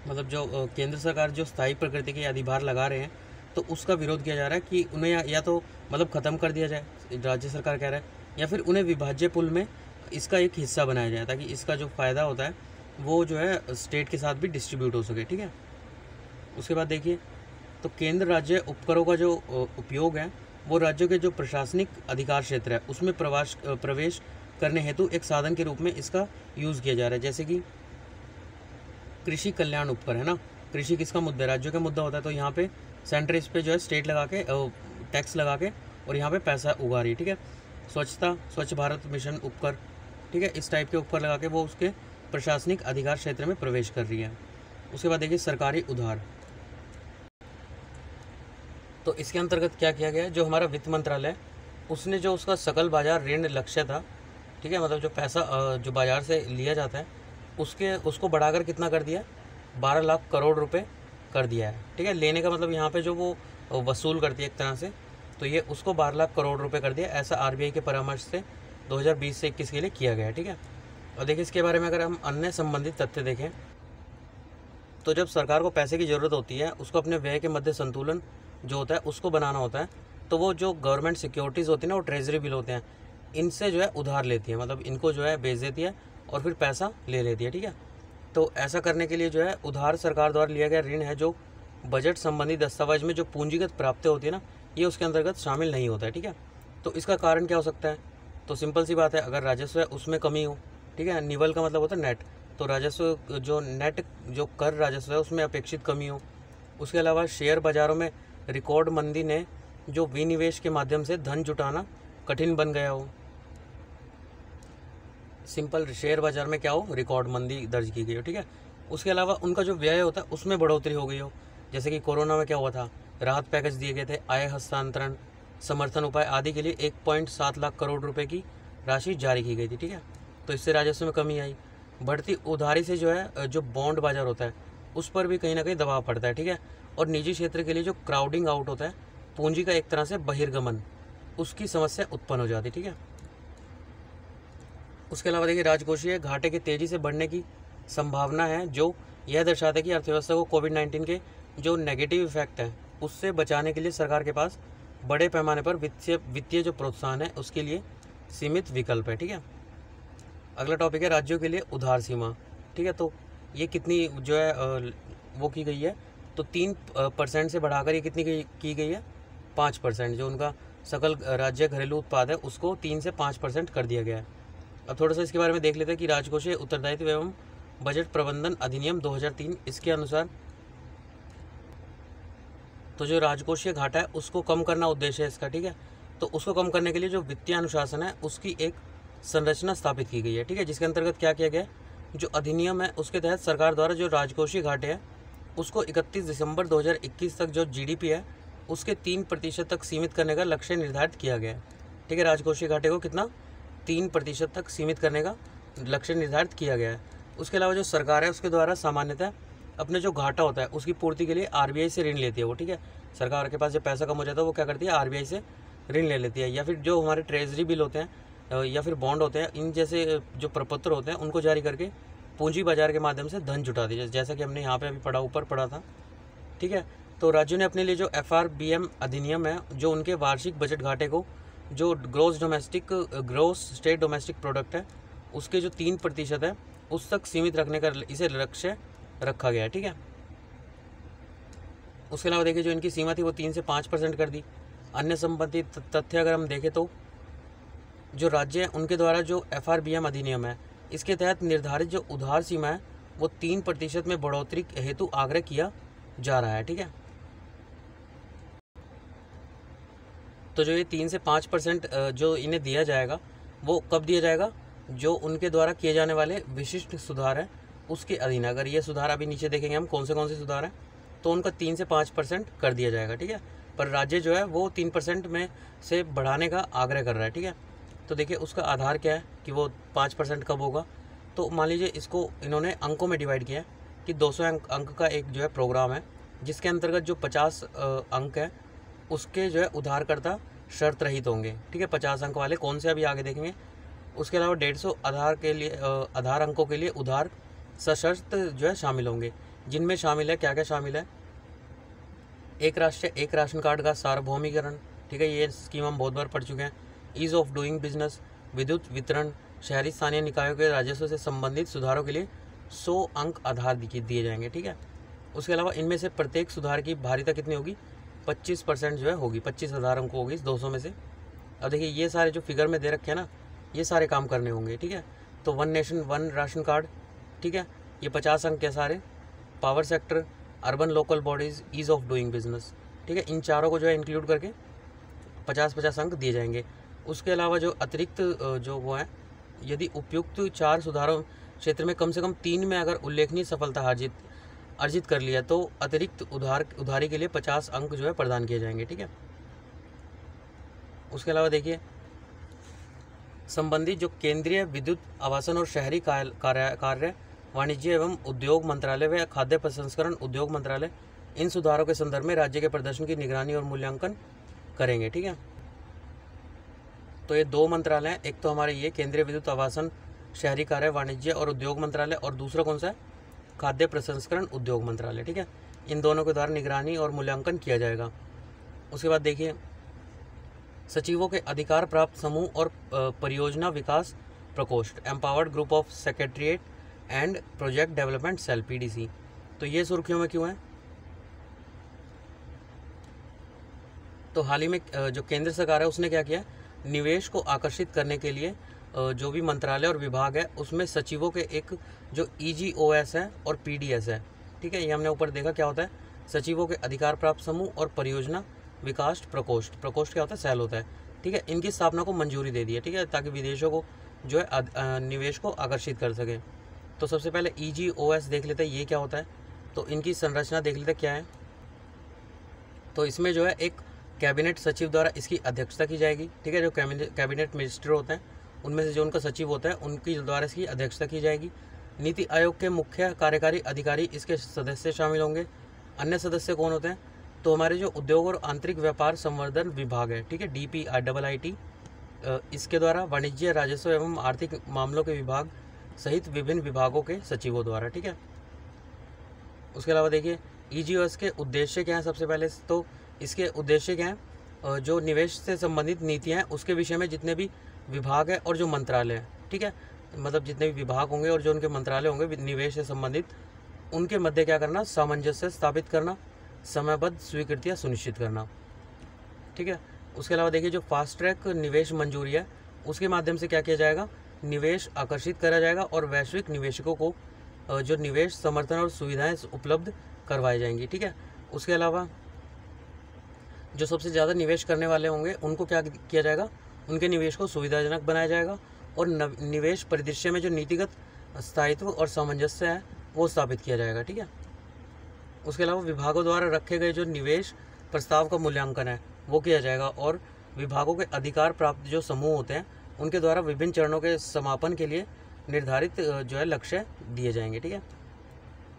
मतलब जो केंद्र सरकार जो स्थायी प्रकृति के अधिभार लगा रहे हैं तो उसका विरोध किया जा रहा है कि उन्हें या तो मतलब ख़त्म कर दिया जाए, राज्य सरकार कह रहा है, या फिर उन्हें विभाज्य पुल में इसका एक हिस्सा बनाया जाए ताकि इसका जो फ़ायदा होता है वो जो है स्टेट के साथ भी डिस्ट्रीब्यूट हो सके। ठीक है, उसके बाद देखिए, तो केंद्र राज्य उपकरों का जो उपयोग है वो राज्यों के जो प्रशासनिक अधिकार क्षेत्र है उसमें प्रवेश करने हेतु एक साधन के रूप में इसका यूज़ किया जा रहा है। जैसे कि कृषि कल्याण उपकर है ना, कृषि किसका मुद्दा है, राज्यों का मुद्दा होता है, तो यहाँ पे सेंटर इस पे जो है स्टेट लगा के टैक्स लगा के और यहाँ पे पैसा उगा रही है। ठीक है, स्वच्छता, स्वच्छ भारत मिशन उपकर, ठीक है, इस टाइप के उपकर लगा के वो उसके प्रशासनिक अधिकार क्षेत्र में प्रवेश कर रही है। उसके बाद देखिए सरकारी उधार, तो इसके अंतर्गत क्या किया गया है, जो हमारा वित्त मंत्रालय उसने जो उसका सकल बाजार ऋण लक्ष्य था, ठीक है, मतलब जो पैसा जो बाजार से लिया जाता है उसको बढ़ाकर कितना कर दिया, 12 लाख करोड़ रुपए कर दिया है। ठीक है, लेने का मतलब यहाँ पे जो वो वसूल करती है एक तरह से, तो ये उसको 12 लाख करोड़ रुपए कर दिया, ऐसा आरबीआई के परामर्श से 2020 से 21 के लिए किया गया है। ठीक है, और देखिए इसके बारे में अगर हम अन्य संबंधित तथ्य देखें तो जब सरकार को पैसे की ज़रूरत होती है, उसको अपने व्यय के मध्य संतुलन जो होता है उसको बनाना होता है, तो वो जो गवर्नमेंट सिक्योरिटीज़ होती है ना, वो ट्रेजरी बिल होते हैं, इनसे जो है उधार लेती है, मतलब इनको जो है बेच देती है और फिर पैसा ले लेती है। ठीक है, तो ऐसा करने के लिए जो है उधार सरकार द्वारा लिया गया ऋण है, जो बजट संबंधी दस्तावेज में जो पूंजीगत प्राप्ति होती है ना, ये उसके अंतर्गत शामिल नहीं होता है। ठीक है, तो इसका कारण क्या हो सकता है, तो सिंपल सी बात है, अगर राजस्व है उसमें कमी हो, ठीक है, निवल का मतलब होता है नेट, तो राजस्व जो नेट जो कर राजस्व है उसमें अपेक्षित कमी हो। उसके अलावा शेयर बाज़ारों में रिकॉर्ड मंदी ने जो विनिवेश के माध्यम से धन जुटाना कठिन बन गया हो। सिंपल शेयर बाजार में क्या हो, रिकॉर्ड मंदी दर्ज की गई हो। ठीक है, उसके अलावा उनका जो व्यय होता है उसमें बढ़ोतरी हो गई हो, जैसे कि कोरोना में क्या हुआ था, राहत पैकेज दिए गए थे, आय हस्तांतरण, समर्थन उपाय आदि के लिए 1.7 लाख करोड़ रुपए की राशि जारी की गई थी। ठीक है, तो इससे राजस्व में कमी आई। बढ़ती उधारी से जो है जो बॉन्ड बाजार होता है उस पर भी कहीं ना कहीं दबाव पड़ता है। ठीक है, और निजी क्षेत्र के लिए जो क्राउडिंग आउट होता है, पूंजी का एक तरह से बहिर्गमन, उसकी समस्या उत्पन्न हो जाती है। ठीक है, उसके अलावा देखिए राजकोषीय घाटे के तेज़ी से बढ़ने की संभावना है, जो यह दर्शाता है कि अर्थव्यवस्था को कोविड-19 के जो नेगेटिव इफेक्ट है उससे बचाने के लिए सरकार के पास बड़े पैमाने पर वित्तीय जो प्रोत्साहन है उसके लिए सीमित विकल्प है। ठीक है, अगला टॉपिक है राज्यों के लिए उधार सीमा। ठीक है, तो ये कितनी जो है वो की गई है, तो 3% से बढ़ाकर ये कितनी की गई है, 5%। जो उनका सकल राज्य घरेलू उत्पाद है उसको 3 से 5% कर दिया गया है। अब थोड़ा सा इसके बारे में देख लेते हैं कि राजकोषीय उत्तरदायित्व एवं बजट प्रबंधन अधिनियम 2003 इसके अनुसार तो जो राजकोषीय घाटा है उसको कम करना उद्देश्य है इसका। ठीक है, तो उसको कम करने के लिए जो वित्तीय अनुशासन है उसकी एक संरचना स्थापित की गई है। ठीक है, जिसके अंतर्गत क्या किया गया, जो अधिनियम है उसके तहत सरकार द्वारा जो राजकोषीय घाटे हैं उसको 31 दिसंबर 2021 तक जो जीडीपी है उसके 3% तक सीमित करने का लक्ष्य निर्धारित किया गया है। ठीक है, राजकोषीय घाटे को कितना, 3% तक सीमित करने का लक्ष्य निर्धारित किया गया है। उसके अलावा जो सरकार है उसके द्वारा सामान्यतः अपने जो घाटा होता है उसकी पूर्ति के लिए आरबीआई से ऋण लेती है वो। ठीक है, सरकार के पास जब पैसा कम हो जाता है वो क्या करती है, आरबीआई से ऋण ले लेती है, या फिर जो हमारे ट्रेजरी बिल होते हैं या फिर बॉन्ड होते हैं, इन जैसे जो प्रपत्र होते हैं उनको जारी करके पूंजी बाजार के माध्यम से धन जुटाती है, जैसा कि हमने यहाँ पे अभी ऊपर पढ़ा था। ठीक है, तो राज्यों ने अपने लिए जो FRBM अधिनियम है, जो उनके वार्षिक बजट घाटे को जो ग्रोस स्टेट डोमेस्टिक प्रोडक्ट है उसके जो 3% है उस तक सीमित रखने का इसे लक्ष्य रखा गया है। ठीक है, उसके अलावा देखिए जो इनकी सीमा थी वो 3 से 5% कर दी। अन्य संबंधित तथ्य अगर हम देखें तो जो राज्य है उनके द्वारा जो FRBM अधिनियम है इसके तहत निर्धारित जो उधार सीमा है वो 3% में बढ़ोतरी हेतु आग्रह किया जा रहा है। ठीक है, तो जो ये 3 से 5% जो इन्हें दिया जाएगा वो कब दिया जाएगा, जो उनके द्वारा किए जाने वाले विशिष्ट सुधार है उसके अधीन। अगर ये सुधार अभी नीचे देखेंगे हम कौन से सुधार हैं, तो उनका 3 से 5% कर दिया जाएगा। ठीक है, पर राज्य जो है वो 3% में से बढ़ाने का आग्रह कर रहा है। ठीक है, तो देखिए उसका आधार क्या है कि वो 5% कब होगा, तो मान लीजिए इसको इन्होंने अंकों में डिवाइड किया है कि 200 अंक का एक जो है प्रोग्राम है जिसके अंतर्गत जो 50 अंक है उसके जो है उधारकर्ता शर्त रहित होंगे। ठीक है, 50 अंक वाले कौन से अभी आगे देखेंगे। उसके अलावा 150 आधार अंकों के लिए उधार सशर्त जो है शामिल होंगे, जिनमें शामिल है क्या क्या शामिल है, एक राष्ट्र एक राशन कार्ड का सार्वभौमिकरण। ठीक है, ये स्कीम हम बहुत बार पढ़ चुके हैं। ईज़ ऑफ डूइंग बिजनेस, विद्युत वितरण, शहरी स्थानीय निकायों के राजस्व से संबंधित सुधारों के लिए 100 अंक आधार दिए जाएंगे। ठीक है, उसके अलावा इनमें से प्रत्येक सुधार की भारिता कितनी होगी, 25% जो है होगी, 25,000 अंक होगी इस 200 में से। अब देखिए ये सारे जो फिगर में दे रखे हैं ना, ये सारे काम करने होंगे। ठीक है, तो 1 नेशन 1 राशन कार्ड। ठीक है, ये 50 अंक के सारे, power sector, urban local bodies, ease of doing business. ठीक है, इन चारों को जो है इंक्लूड करके 50-50 अंक दिए जाएंगे। उसके अलावा जो अतिरिक्त जो वो है, यदि उपयुक्त 4 सुधारों क्षेत्र में कम से कम 3 में अगर उल्लेखनीय सफलता अर्जित कर लिया तो अतिरिक्त उधारी के लिए 50 अंक जो है प्रदान किए जाएंगे। ठीक है, उसके अलावा देखिए संबंधित जो केंद्रीय विद्युत आवासन और शहरी कार्य वाणिज्य एवं उद्योग मंत्रालय व खाद्य प्रसंस्करण उद्योग मंत्रालय इन सुधारों के संदर्भ में राज्य के प्रदर्शन की निगरानी और मूल्यांकन करेंगे। ठीक है, तो ये 2 मंत्रालय हैं, एक तो हमारे ये केंद्रीय विद्युत आवासन शहरी कार्य वाणिज्य और उद्योग मंत्रालय, और दूसरा कौन सा है, खाद्य प्रसंस्करण उद्योग मंत्रालय। ठीक है, इन दोनों के द्वारा निगरानी और मूल्यांकन किया जाएगा। उसके बाद देखिए सचिवों के अधिकार प्राप्त समूह और परियोजना विकास प्रकोष्ठ, empowered group of secretariat and project development cell, PDC। तो ये सुर्खियों में क्यों है, तो हाल ही में जो केंद्र सरकार है उसने क्या किया, निवेश को आकर्षित करने के लिए जो भी मंत्रालय और विभाग है उसमें सचिवों के एक जो EGOS है और PDS है। ठीक है, ये हमने ऊपर देखा क्या होता है, सचिवों के अधिकार प्राप्त समूह और परियोजना विकास प्रकोष्ठ क्या होता है, सेल होता है। ठीक है, इनकी स्थापना को मंजूरी दे दी है। ठीक है, ताकि विदेशों को जो है निवेश को आकर्षित कर सके। तो सबसे पहले EGOS देख लेते हैं ये क्या होता है, तो इनकी संरचना देख लेते क्या है। तो इसमें जो है एक कैबिनेट सचिव द्वारा इसकी अध्यक्षता की जाएगी। ठीक है, जो कैबिनेट मिनिस्टर होते हैं उनमें से जो उनका सचिव होता है उनकी द्वारा इसकी अध्यक्षता की जाएगी। नीति आयोग के मुख्य कार्यकारी अधिकारी इसके सदस्य शामिल होंगे। अन्य सदस्य कौन होते हैं, तो हमारे जो उद्योग और आंतरिक व्यापार संवर्धन विभाग है, ठीक है, DPIIT, इसके द्वारा वाणिज्य, राजस्व एवं आर्थिक मामलों के विभाग सहित विभिन्न विभागों के सचिवों द्वारा। ठीक है, उसके अलावा देखिए EGOS के उद्देश्य क्या है, सबसे पहले तो इसके उद्देश्य क्या है, जो निवेश से संबंधित नीतियाँ हैं उसके विषय में जितने भी विभाग है और जो मंत्रालय है, ठीक है, मतलब जितने भी विभाग होंगे और जो उनके मंत्रालय होंगे निवेश से संबंधित, उनके मध्य क्या करना, सामंजस्य स्थापित करना, समयबद्ध स्वीकृतियाँ सुनिश्चित करना, ठीक है। उसके अलावा देखिए जो फास्ट ट्रैक निवेश मंजूरी है उसके माध्यम से क्या किया जाएगा, निवेश आकर्षित करा जाएगा और वैश्विक निवेशकों को जो निवेश समर्थन और सुविधाएं उपलब्ध करवाई जाएंगी, ठीक है। उसके अलावा जो सबसे ज़्यादा निवेश करने वाले होंगे उनको क्या किया जाएगा, उनके निवेश को सुविधाजनक बनाया जाएगा और निवेश परिदृश्य में जो नीतिगत स्थायित्व और सामंजस्य है वो स्थापित किया जाएगा, ठीक है। उसके अलावा विभागों द्वारा रखे गए जो निवेश प्रस्ताव का मूल्यांकन है वो किया जाएगा और विभागों के अधिकार प्राप्त जो समूह होते हैं उनके द्वारा विभिन्न चरणों के समापन के लिए निर्धारित जो है लक्ष्य दिए जाएंगे, ठीक है।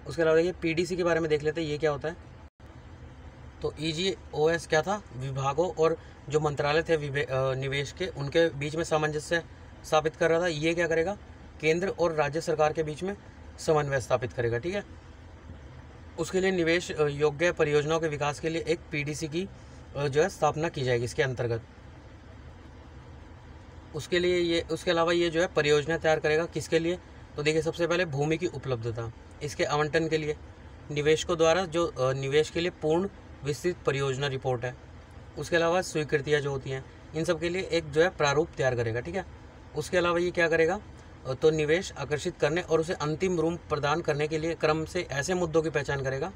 उसके अलावा देखिए पीडीसी के बारे में देख लेते हैं ये क्या होता है। तो EGOS क्या था, विभागों और जो मंत्रालय थे निवेश के उनके बीच में सामंजस्य स्थापित कर रहा था। ये क्या करेगा, केंद्र और राज्य सरकार के बीच में समन्वय स्थापित करेगा, ठीक है। उसके लिए निवेश योग्य परियोजनाओं के विकास के लिए एक पीडीसी की जो है स्थापना की जाएगी इसके अंतर्गत। उसके अलावा ये जो है परियोजना तैयार करेगा किसके लिए, तो देखिए सबसे पहले भूमि की उपलब्धता, इसके आवंटन के लिए, निवेशकों द्वारा जो निवेश के लिए पूर्ण विस्तृत परियोजना रिपोर्ट है। उसके अलावा स्वीकृतियाँ जो होती हैं इन सब के लिए एक जो है प्रारूप तैयार करेगा, ठीक है। उसके अलावा ये क्या करेगा, तो निवेश आकर्षित करने और उसे अंतिम रूप प्रदान करने के लिए क्रम से ऐसे मुद्दों की पहचान करेगा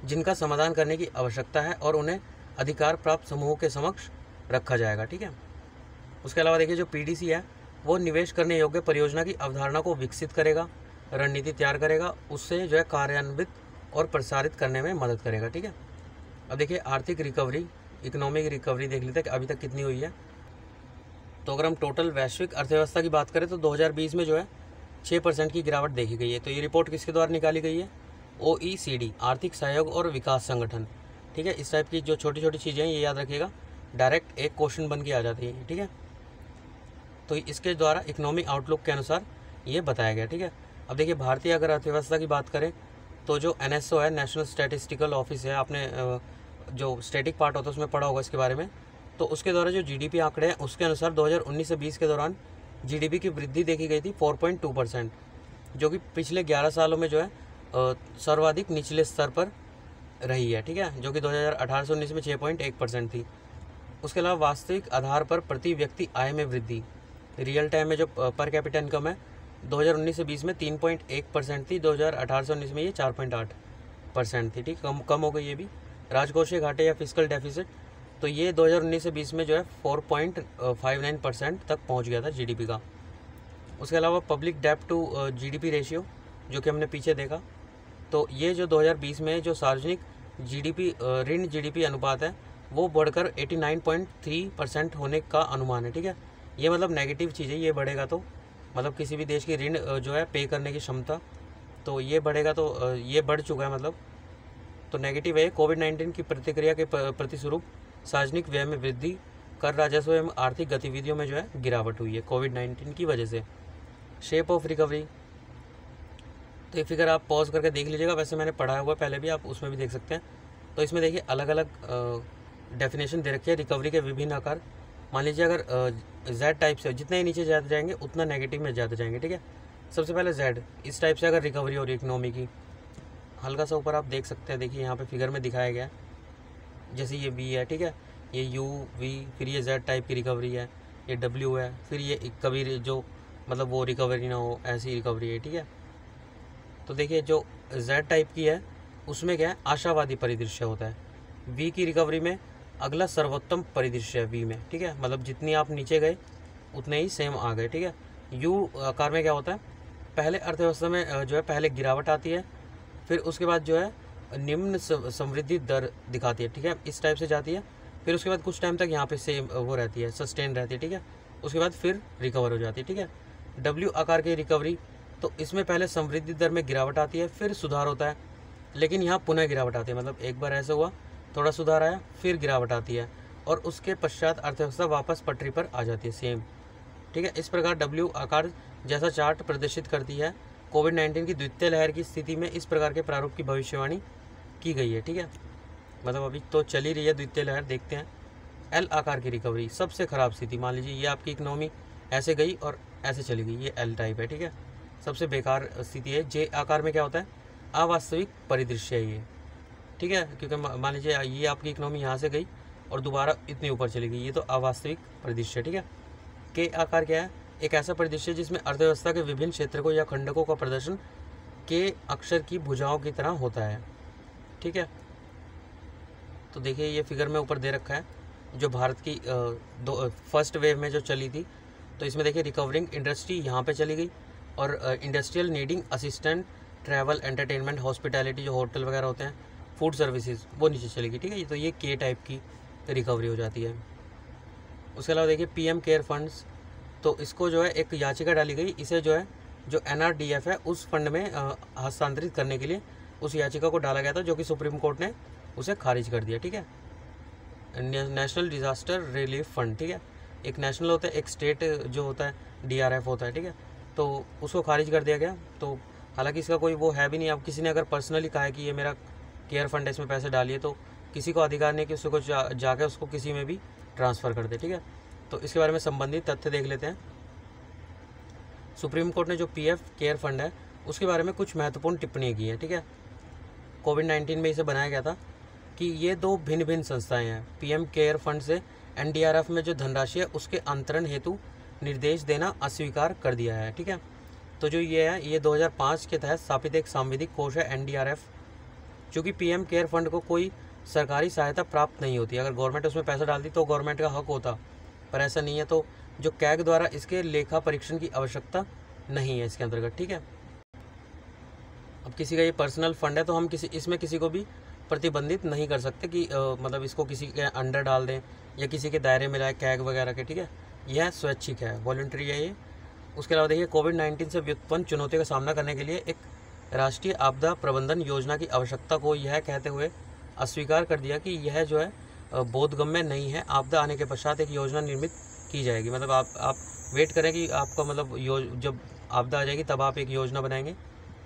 जिनका समाधान करने की आवश्यकता है और उन्हें अधिकार प्राप्त समूहों के समक्ष रखा जाएगा, ठीक है। उसके अलावा देखिए जो पीडीसी है वो निवेश करने योग्य परियोजना की अवधारणा को विकसित करेगा, रणनीति तैयार करेगा, उससे जो है कार्यान्वित और प्रसारित करने में मदद करेगा, ठीक है। अब देखिए आर्थिक रिकवरी, इकोनॉमिक रिकवरी देख लेते हैं कि अभी तक कितनी हुई है। तो अगर हम टोटल वैश्विक अर्थव्यवस्था की बात करें तो 2020 में जो है 6% की गिरावट देखी गई है। तो ये रिपोर्ट किसके द्वारा निकाली गई है, OECD, आर्थिक सहयोग और विकास संगठन, ठीक है। इस टाइप की जो छोटी छोटी चीज़ें हैं ये याद रखिएगा, डायरेक्ट एक क्वेश्चन बन के आ जाती है, ठीक है। तो इसके द्वारा इकोनॉमिक आउटलुक के अनुसार ये बताया गया, ठीक है। अब देखिए भारतीय अगर अर्थव्यवस्था की बात करें तो जो NSO है, नेशनल स्टैटिस्टिकल ऑफिस है, आपने जो स्टैटिक पार्ट होता है उसमें पढ़ा होगा इसके बारे में। तो उसके द्वारा जो GDP आंकड़े हैं उसके अनुसार 2019 से 20 के दौरान GDP की वृद्धि देखी गई थी 4.2%, जो कि पिछले 11 सालों में जो है सर्वाधिक निचले स्तर पर रही है, ठीक है, जो कि 2018 से 19 में 6.1% थी। उसके अलावा वास्तविक आधार पर प्रति व्यक्ति आय में वृद्धि, रियल टाइम में जो पर कैपिटा इनकम है 2019 से 20 में 3.1% थी, 2018 से 19 में ये 4.8% थी, ठीक, कम हो गई ये भी। राजकोषीय घाटे या फिस्कल डेफिसिट, तो ये 2019 से 20 में जो है 4.59% तक पहुंच गया था GDP का। उसके अलावा पब्लिक डेब्ट टू GDP रेशियो जो कि हमने पीछे देखा, तो ये जो 2020 में जो सार्वजनिक ऋण GDP अनुपात है वो बढ़कर 89.3% होने का अनुमान है, ठीक है। ये मतलब नेगेटिव चीज़ है, ये बढ़ेगा तो मतलब किसी भी देश की ऋण जो है पे करने की क्षमता, तो ये बढ़ेगा, तो ये बढ़ चुका है मतलब, तो नेगेटिव है। कोविड-19 की प्रतिक्रिया के प्रतिस्वरूप सार्वजनिक व्यय में वृद्धि, कर राजस्व एवं आर्थिक गतिविधियों में जो है गिरावट हुई है कोविड-19 की वजह से। शेप ऑफ रिकवरी, तो ये फिगर आप पॉज करके देख लीजिएगा, वैसे मैंने पढ़ाया हुआ पहले भी, आप उसमें भी देख सकते हैं। तो इसमें देखिए अलग अलग डेफिनेशन दे रखी है रिकवरी के विभिन्न आकार। मान लीजिए अगर Z टाइप से जितने ही नीचे जाते जाएंगे उतना नेगेटिव में जाते जाएंगे, ठीक है। सबसे पहले Z, इस टाइप से अगर रिकवरी हो रही है इकोनॉमी की, हल्का सा ऊपर आप देख सकते हैं, देखिए यहाँ पे फिगर में दिखाया गया है, जैसे ये V है, ठीक है, ये U V, फिर ये Z टाइप की रिकवरी है, ये W है, फिर ये कभी जो मतलब वो रिकवरी ना हो ऐसी रिकवरी है, ठीक है। तो देखिए जो Z टाइप की है उसमें क्या है, आशावादी परिदृश्य होता है। V की रिकवरी में अगला सर्वोत्तम परिदृश्य है V में, ठीक है, मतलब जितनी आप नीचे गए उतने ही सेम आ गए, ठीक है। U आकार में क्या होता है, पहले अर्थव्यवस्था में जो है पहले गिरावट आती है, फिर उसके बाद जो है निम्न समृद्धि दर दिखाती है, ठीक है, इस टाइप से जाती है, फिर उसके बाद कुछ टाइम तक यहाँ पे सेम वो रहती है, सस्टेन रहती है, ठीक है, उसके बाद फिर रिकवर हो जाती है, ठीक है। W आकार की रिकवरी, तो इसमें पहले समृद्धि दर में गिरावट आती है, फिर सुधार होता है, लेकिन यहाँ पुनः गिरावट आती है, मतलब एक बार ऐसा हुआ थोड़ा सुधार आया फिर गिरावट आती है और उसके पश्चात अर्थव्यवस्था वापस पटरी पर आ जाती है सेम, ठीक है। इस प्रकार W आकार जैसा चार्ट प्रदर्शित करती है। कोविड-19 की द्वितीय लहर की स्थिति में इस प्रकार के प्रारूप की भविष्यवाणी की गई है, ठीक है, मतलब अभी तो चल ही रही है द्वितीय लहर, देखते हैं एल आकार की रिकवरी, सबसे ख़राब स्थिति। मान लीजिए ये आपकी इकोनॉमी ऐसे गई और ऐसे चली गई, ये एल टाइप है, ठीक है, सबसे बेकार स्थिति है। जे आकार में क्या होता है, अवास्तविक परिदृश्य है ये, ठीक है, क्योंकि मान लीजिए ये आपकी इकोनॉमी यहाँ से गई और दोबारा इतनी ऊपर चली गई, ये तो अवास्तविक परिदृश्य है, ठीक है। के आकार क्या है, एक ऐसा परिदृश्य जिसमें अर्थव्यवस्था के विभिन्न क्षेत्रों या खंडकों का प्रदर्शन के अक्षर की भुजाओं की तरह होता है, ठीक है। तो देखिए ये फिगर में ऊपर दे रखा है, जो भारत की फर्स्ट वेव में जो चली थी, तो इसमें देखिए रिकवरिंग इंडस्ट्री यहाँ पे चली गई और industrial needing assistant, travel, entertainment, hospitality, जो होटल वगैरह होते हैं, फूड सर्विसेज, वो नीचे चली गई, ठीक है। तो ये के टाइप की रिकवरी हो जाती है। उसके अलावा देखिए पीएम केयर फंड्स, तो इसको जो है एक याचिका डाली गई, इसे जो है जो एनआरडीएफ है उस फंड में हस्तांतरित करने के लिए उस याचिका को डाला गया था, जो कि सुप्रीम कोर्ट ने उसे खारिज कर दिया, ठीक है। नेशनल डिज़ास्टर रिलीफ फंड, ठीक है, एक नेशनल होता है, एक स्टेट जो होता है डीआरएफ होता है, ठीक है, तो उसको खारिज कर दिया गया। तो हालांकि इसका कोई वो है भी नहीं, अब किसी ने अगर पर्सनली कहा है कि ये मेरा केयर फंड है, इसमें पैसे डालिए, तो किसी को अधिकार नहीं कि उसको जाके उसको किसी में भी ट्रांसफ़र कर दे, ठीक है। तो इसके बारे में संबंधित तथ्य देख लेते हैं। सुप्रीम कोर्ट ने जो पीएफ केयर फंड है उसके बारे में कुछ महत्वपूर्ण टिप्पणियाँ की हैं, ठीक है। कोविड-19 में इसे बनाया गया था कि ये दो भिन्न भिन्न संस्थाएं हैं। पीएम केयर फंड से एनडीआरएफ में जो धनराशि है उसके अंतरण हेतु निर्देश देना अस्वीकार कर दिया है, ठीक है। तो जो ये है, ये 2005 के तहत स्थापित एक सांविधिक कोष है एनडीआरएफ। चूँकि पीएम केयर फंड को कोई सरकारी सहायता प्राप्त नहीं होती, अगर गवर्नमेंट उसमें पैसा डालती तो गवर्नमेंट का हक होता, पर ऐसा नहीं है। तो जो कैग द्वारा इसके लेखा परीक्षण की आवश्यकता नहीं है इसके अंतर्गत, ठीक है। अब किसी का ये पर्सनल फंड है तो हम इसमें किसी को भी प्रतिबंधित नहीं कर सकते कि मतलब इसको किसी के अंडर डाल दें या किसी के दायरे में लाए, कैग वगैरह के, ठीक है। यह स्वैच्छिक है, वॉलंटरी है ये। उसके अलावा देखिए कोविड-19 से व्युत्पन्न चुनौतियों का सामना करने के लिए एक राष्ट्रीय आपदा प्रबंधन योजना की आवश्यकता को यह कहते हुए अस्वीकार कर दिया कि यह जो है बोधगम्य नहीं है। आपदा आने के पश्चात एक योजना निर्मित की जाएगी, मतलब आप वेट करें कि आपका मतलब जब आपदा आ जाएगी तब आप एक योजना बनाएंगे,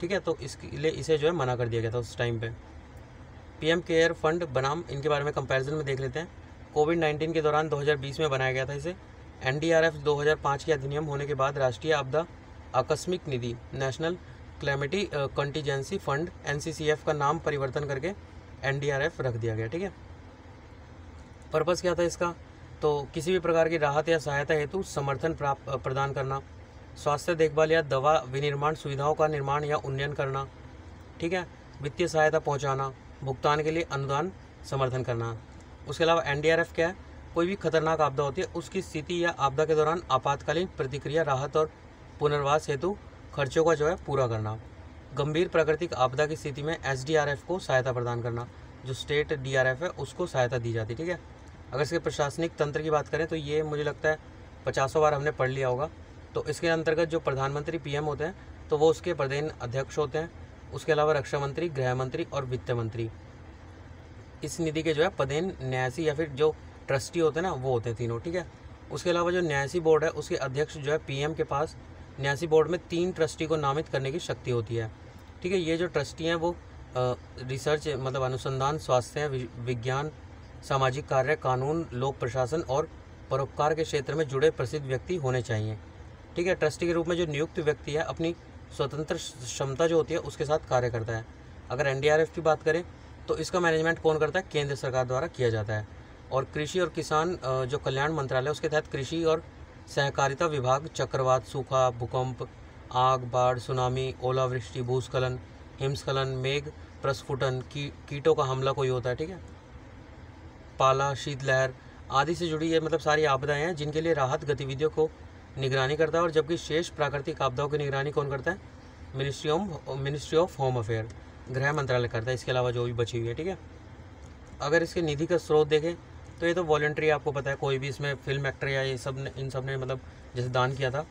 ठीक है। तो इसके लिए इसे जो है मना कर दिया गया था उस टाइम पे। पीएम केयर फंड बनाम इनके बारे में कंपैरिजन में देख लेते हैं। कोविड-19 के दौरान 2020 में बनाया गया था इसे। एनडीआरएफ 2005 के अधिनियम होने के बाद राष्ट्रीय आपदा आकस्मिक निधि, national calamity contingency fund, NCCF का नाम परिवर्तन करके एनडीआरएफ रख दिया गया, ठीक है। पर्पज़ क्या था इसका, तो किसी भी प्रकार की राहत या सहायता हेतु समर्थन प्रदान करना, स्वास्थ्य देखभाल या दवा विनिर्माण सुविधाओं का निर्माण या उन्नयन करना, ठीक है, वित्तीय सहायता पहुंचाना, भुगतान के लिए अनुदान समर्थन करना। उसके अलावा एनडीआरएफ क्या है, कोई भी खतरनाक आपदा होती है उसकी स्थिति या आपदा के दौरान आपातकालीन प्रतिक्रिया, राहत और पुनर्वास हेतु खर्चों का जो है पूरा करना। गंभीर प्राकृतिक आपदा की स्थिति में एसडीआरएफ को सहायता प्रदान करना, जो स्टेट डीआरएफ है उसको सहायता दी जाती है, ठीक है। अगर इसके प्रशासनिक तंत्र की बात करें तो ये मुझे लगता है 50 बार हमने पढ़ लिया होगा। तो इसके अंतर्गत जो प्रधानमंत्री पीएम होते हैं तो वो उसके प्रदेन अध्यक्ष होते हैं। उसके अलावा रक्षा मंत्री, गृह मंत्री और वित्त मंत्री इस निधि के जो है पदेन न्यासी या फिर जो ट्रस्टी होते हैं ना वो होते हैं तीनों, ठीक है। उसके अलावा जो न्यासी बोर्ड है उसके अध्यक्ष जो है पीएम के पास न्यासी बोर्ड में 3 ट्रस्टी को नामित करने की शक्ति होती है, ठीक है। ये जो ट्रस्टी हैं वो रिसर्च मतलब अनुसंधान, स्वास्थ्य, विज्ञान, सामाजिक कार्य, कानून, लोक प्रशासन और परोपकार के क्षेत्र में जुड़े प्रसिद्ध व्यक्ति होने चाहिए, ठीक है। ट्रस्टी के रूप में जो नियुक्त व्यक्ति है अपनी स्वतंत्र क्षमता जो होती है उसके साथ कार्य करता है। अगर एनडीआरएफ की बात करें तो इसका मैनेजमेंट कौन करता है, केंद्र सरकार द्वारा किया जाता है। और कृषि और किसान जो कल्याण मंत्रालय उसके तहत कृषि और सहकारिता विभाग चक्रवात, सूखा, भूकंप, आग, बाढ़, सुनामी, ओलावृष्टि, भूस्खलन, हिमस्खलन, मेघ प्रस्फुटन, कीटों का हमला कोई होता है, ठीक है, पाला, शीतलहर आदि से जुड़ी ये मतलब सारी आपदाएं हैं जिनके लिए राहत गतिविधियों को निगरानी करता है। और जबकि शेष प्राकृतिक आपदाओं की निगरानी कौन करता है, मिनिस्ट्री ऑफ होम अफेयर, गृह मंत्रालय करता है। इसके अलावा जो भी बची हुई है, ठीक है। अगर इसके निधि का स्रोत देखें तो ये तो वॉलंटरी, आपको पता है, कोई भी इसमें फिल्म एक्टर या ये सब इन सब ने मतलब जैसे दान किया था,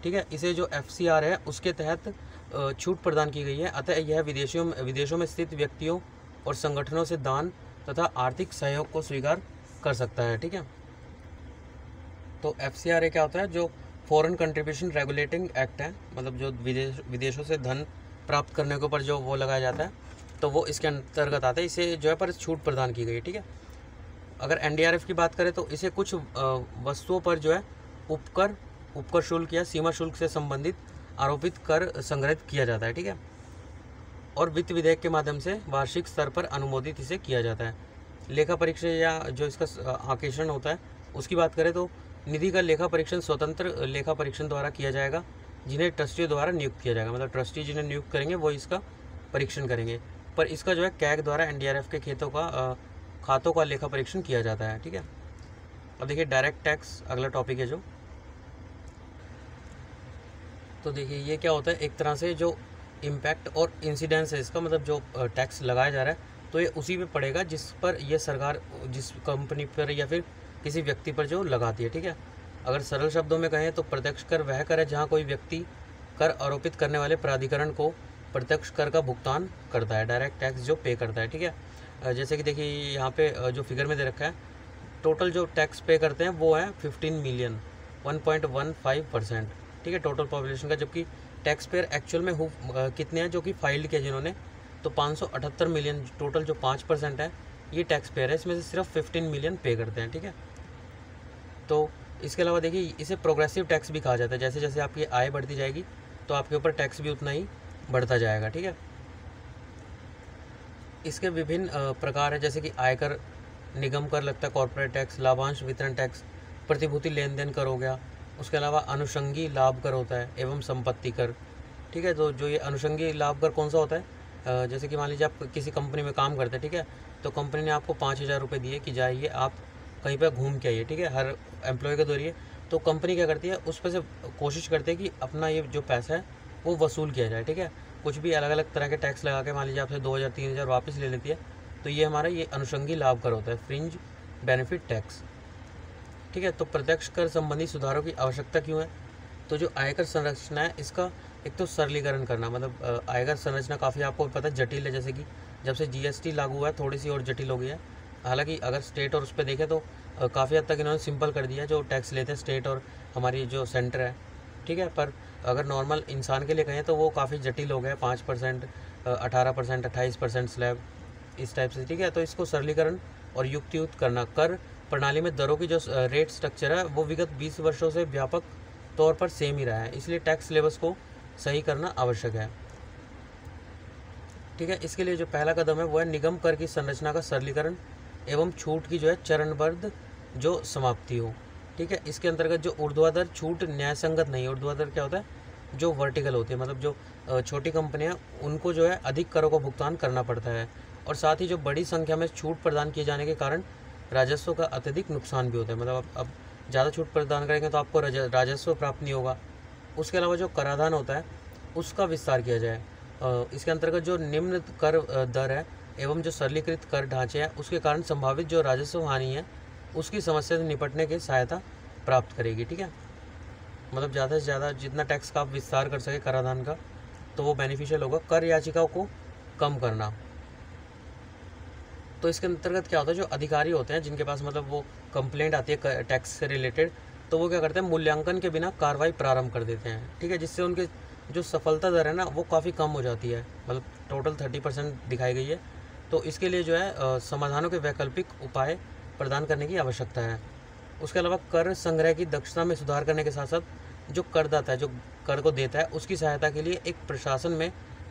ठीक है। इसे जो FCR है उसके तहत छूट प्रदान की गई है। अतः यह विदेशों में स्थित व्यक्तियों और संगठनों से दान तथा आर्थिक सहयोग को स्वीकार कर सकता है, ठीक है। तो FCRA क्या होता है, जो फॉरेन कंट्रीब्यूशन रेगुलेटिंग एक्ट है, मतलब जो विदेशों से धन प्राप्त करने के ऊपर जो वो लगाया जाता है तो वो इसके अंतर्गत आता है। इसे जो है पर छूट प्रदान की गई है, ठीक है। अगर एनडीआरएफ की बात करें तो इसे कुछ वस्तुओं पर जो है उपकर शुल्क या सीमा शुल्क से संबंधित आरोपित कर संग्रहित किया जाता है, ठीक है। और वित्त विधेयक के माध्यम से वार्षिक स्तर पर अनुमोदित इसे किया जाता है। लेखा परीक्षण या जो इसका आकेषण होता है उसकी बात करें तो निधि का लेखा परीक्षण स्वतंत्र लेखा परीक्षण द्वारा किया जाएगा, जिन्हें ट्रस्टियों द्वारा नियुक्त किया जाएगा। मतलब ट्रस्टी जिन्हें नियुक्त करेंगे वो इसका परीक्षण करेंगे, पर इसका जो है कैग द्वारा एनडीआरएफ के खातों का लेखा परीक्षण किया जाता है, ठीक है। अब देखिए डायरेक्ट टैक्स अगला टॉपिक है जो, तो देखिए ये क्या होता है, एक तरह से जो इम्पैक्ट और इंसिडेंस है इसका, मतलब जो टैक्स लगाया जा रहा है तो ये उसी पे पड़ेगा जिस पर ये सरकार जिस कंपनी पर या फिर किसी व्यक्ति पर जो लगाती है, ठीक है। अगर सरल शब्दों में कहें तो प्रत्यक्ष कर वह कर है जहाँ कोई व्यक्ति कर आरोपित करने वाले प्राधिकरण को प्रत्यक्ष कर का भुगतान करता है, डायरेक्ट टैक्स जो पे करता है, ठीक है। जैसे कि देखिए यहाँ पे जो फिगर में दे रखा है, टोटल जो टैक्स पे करते हैं वो है 15 मिलियन 1.15%, ठीक है, टोटल पॉपुलेशन का। जबकि टैक्स पेयर एक्चुअल में कितने हैं जो कि फाइल्ड किया जिन्होंने, तो 578 मिलियन, टोटल जो 5% है ये टैक्स पेयर है, इसमें से सिर्फ 15 मिलियन पे करते हैं, ठीक है। तो इसके अलावा देखिए इसे प्रोग्रेसिव टैक्स भी कहा जाता है, जैसे जैसे आपकी आय बढ़ती जाएगी तो आपके ऊपर टैक्स भी उतना ही बढ़ता जाएगा, ठीक है। इसके विभिन्न प्रकार हैं, जैसे कि आयकर, निगम कर लगता है, कॉर्पोरेट टैक्स, लाभांश वितरण टैक्स, प्रतिभूति लेन देन कर हो गया, उसके अलावा अनुषंगी लाभ कर होता है एवं संपत्ति कर, ठीक है। तो जो ये अनुषंगी लाभ कर कौन सा होता है, जैसे कि मान लीजिए आप किसी कंपनी में काम करते हैं, ठीक है, तो कंपनी ने आपको 5,000 रुपये दिए कि जाइए आप कहीं पर घूम के आइए, ठीक है, हर एम्प्लॉय के जरिए। तो कंपनी क्या करती है, उस पर से कोशिश करती है कि अपना ये जो पैसा है वो वसूल किया जाए, ठीक है। कुछ भी अलग अलग तरह के टैक्स लगा के मान लीजिए आपसे 2,000 3,000 वापस ले लेती है, तो ये हमारा ये अनुषंगी लाभ कर होता है, फ्रिंज बेनिफिट टैक्स, ठीक है। तो प्रत्यक्ष कर संबंधी सुधारों की आवश्यकता क्यों है, तो जो आयकर संरचना है इसका एक तो सरलीकरण करना, मतलब आयकर संरचना काफ़ी आपको पता है जटिल है, जैसे कि जब से जीएसटी लागू हुआ है थोड़ी सी और जटिल हो गई है। हालांकि अगर स्टेट और उस पर देखें तो काफ़ी हद तक इन्होंने सिंपल कर दिया जो टैक्स लेते हैं स्टेट और हमारी जो सेंटर है, ठीक है। पर अगर नॉर्मल इंसान के लिए कहें तो वो काफ़ी जटिल हो गया, 5%, 18%, 28% स्लैब, इस टाइप से, ठीक है। तो इसको सरलीकरण और युक्तियुक्त करना, कर प्रणाली में दरों की जो रेट स्ट्रक्चर है वो विगत 20 वर्षों से व्यापक तौर पर सेम ही रहा है, इसलिए टैक्स सिलेबस को सही करना आवश्यक है, ठीक है। इसके लिए जो पहला कदम है वो है निगम कर की संरचना का सरलीकरण एवं छूट की जो है चरणबद्ध जो समाप्ति हो, ठीक है। इसके अंतर्गत जो ऊर्ध्वाधर छूट न्यायसंगत नहीं है। ऊर्ध्वाधर क्या होता है, जो वर्टिकल होती है, मतलब जो छोटी कंपनियां उनको जो है अधिक करों का भुगतान करना पड़ता है, और साथ ही जो बड़ी संख्या में छूट प्रदान किए जाने के कारण राजस्व का अत्यधिक नुकसान भी होता है। मतलब अब ज़्यादा छूट प्रदान करेंगे तो आपको राजस्व प्राप्त नहीं होगा। उसके अलावा जो कराधान होता है उसका विस्तार किया जाए। इसके अंतर्गत जो निम्न कर दर है एवं जो सरलीकृत कर ढांचे हैं उसके कारण संभावित जो राजस्व हानि है उसकी समस्या से निपटने की सहायता प्राप्त करेगी, ठीक है। मतलब ज़्यादा से ज़्यादा जितना टैक्स का आप विस्तार कर सके कराधान का तो वो बेनिफिशियल होगा। कर याचिकाओं को कम करना, तो इसके अंतर्गत क्या होता है, जो अधिकारी होते हैं जिनके पास मतलब वो कंप्लेंट आती है टैक्स से रिलेटेड, तो वो क्या करते हैं, मूल्यांकन के बिना कार्रवाई प्रारंभ कर देते हैं, ठीक है। जिससे उनके जो सफलता दर है ना वो काफ़ी कम हो जाती है, मतलब टोटल 30% दिखाई गई है। तो इसके लिए जो है समाधानों के वैकल्पिक उपाय प्रदान करने की आवश्यकता है। उसके अलावा कर संग्रह की दक्षता में सुधार करने के साथ साथ जो करदाता है जो कर को देता है उसकी सहायता के लिए एक प्रशासन में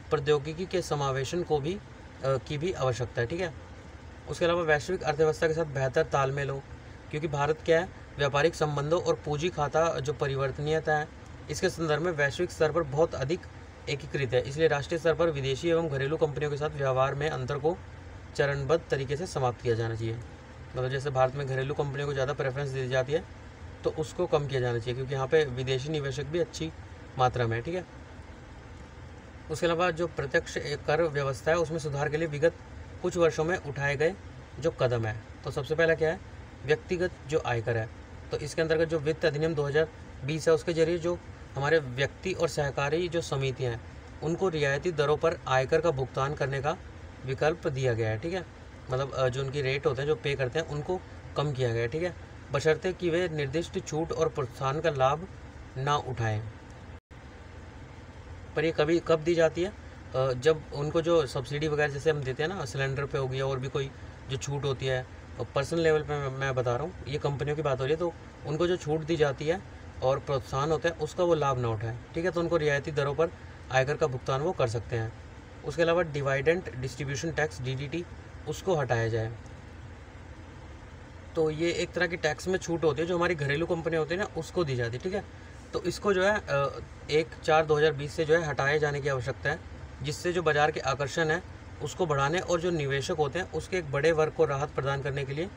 प्रौद्योगिकी के समावेशन को भी की भी आवश्यकता है, ठीक है। उसके अलावा वैश्विक अर्थव्यवस्था के साथ बेहतर तालमेल हो, क्योंकि भारत क्या है, व्यापारिक संबंधों और पूंजी खाता जो परिवर्तनीयता है इसके संदर्भ में वैश्विक स्तर पर बहुत अधिक एकीकृत है। इसलिए राष्ट्रीय स्तर पर विदेशी एवं घरेलू कंपनियों के साथ व्यवहार में अंतर को चरणबद्ध तरीके से समाप्त किया जाना चाहिए। मतलब जैसे भारत में घरेलू कंपनियों को ज़्यादा प्रेफरेंस दी जाती है तो उसको कम किया जाना चाहिए, क्योंकि यहाँ पे विदेशी निवेशक भी अच्छी मात्रा में है, ठीक है। उसके अलावा जो प्रत्यक्ष कर व्यवस्था है उसमें सुधार के लिए विगत कुछ वर्षों में उठाए गए जो कदम है, तो सबसे पहला क्या है, व्यक्तिगत जो आयकर है। तो इसके अंतर्गत जो वित्त अधिनियम 2020 है उसके जरिए जो हमारे व्यक्ति और सहकारी जो समितियाँ हैं उनको रियायती दरों पर आयकर का भुगतान करने का विकल्प दिया गया है, ठीक है। मतलब जो उनकी रेट होते हैं जो पे करते हैं उनको कम किया गया है, ठीक है, बशर्ते कि वे निर्दिष्ट छूट और प्रोत्साहन का लाभ ना उठाएं। पर ये कब दी जाती है, जब उनको जो सब्सिडी वगैरह जैसे हम देते हैं ना, सिलेंडर पे हो गया और भी कोई जो छूट होती है पर्सनल लेवल पे मैं बता रहा हूँ, ये कंपनियों की बात हो रही है, तो उनको जो छूट दी जाती है और प्रोत्साहन होता है उसका वो लाभ ना उठाए, ठीक है। तो उनको रियायती दरों पर आयकर का भुगतान वो कर सकते हैं। उसके अलावा डिवाइडेंड डिस्ट्रीब्यूशन टैक्स DDT उसको हटाया जाए। तो ये एक तरह की टैक्स में छूट होती है जो हमारी घरेलू कंपनी होती है ना, उसको दी जाती है, ठीक है। तो इसको जो है 1/4/2020 से जो है हटाए जाने की आवश्यकता है, जिससे जो बाज़ार के आकर्षण है उसको बढ़ाने और जो निवेशक होते हैं उसके एक बड़े वर्ग को राहत प्रदान करने के लिए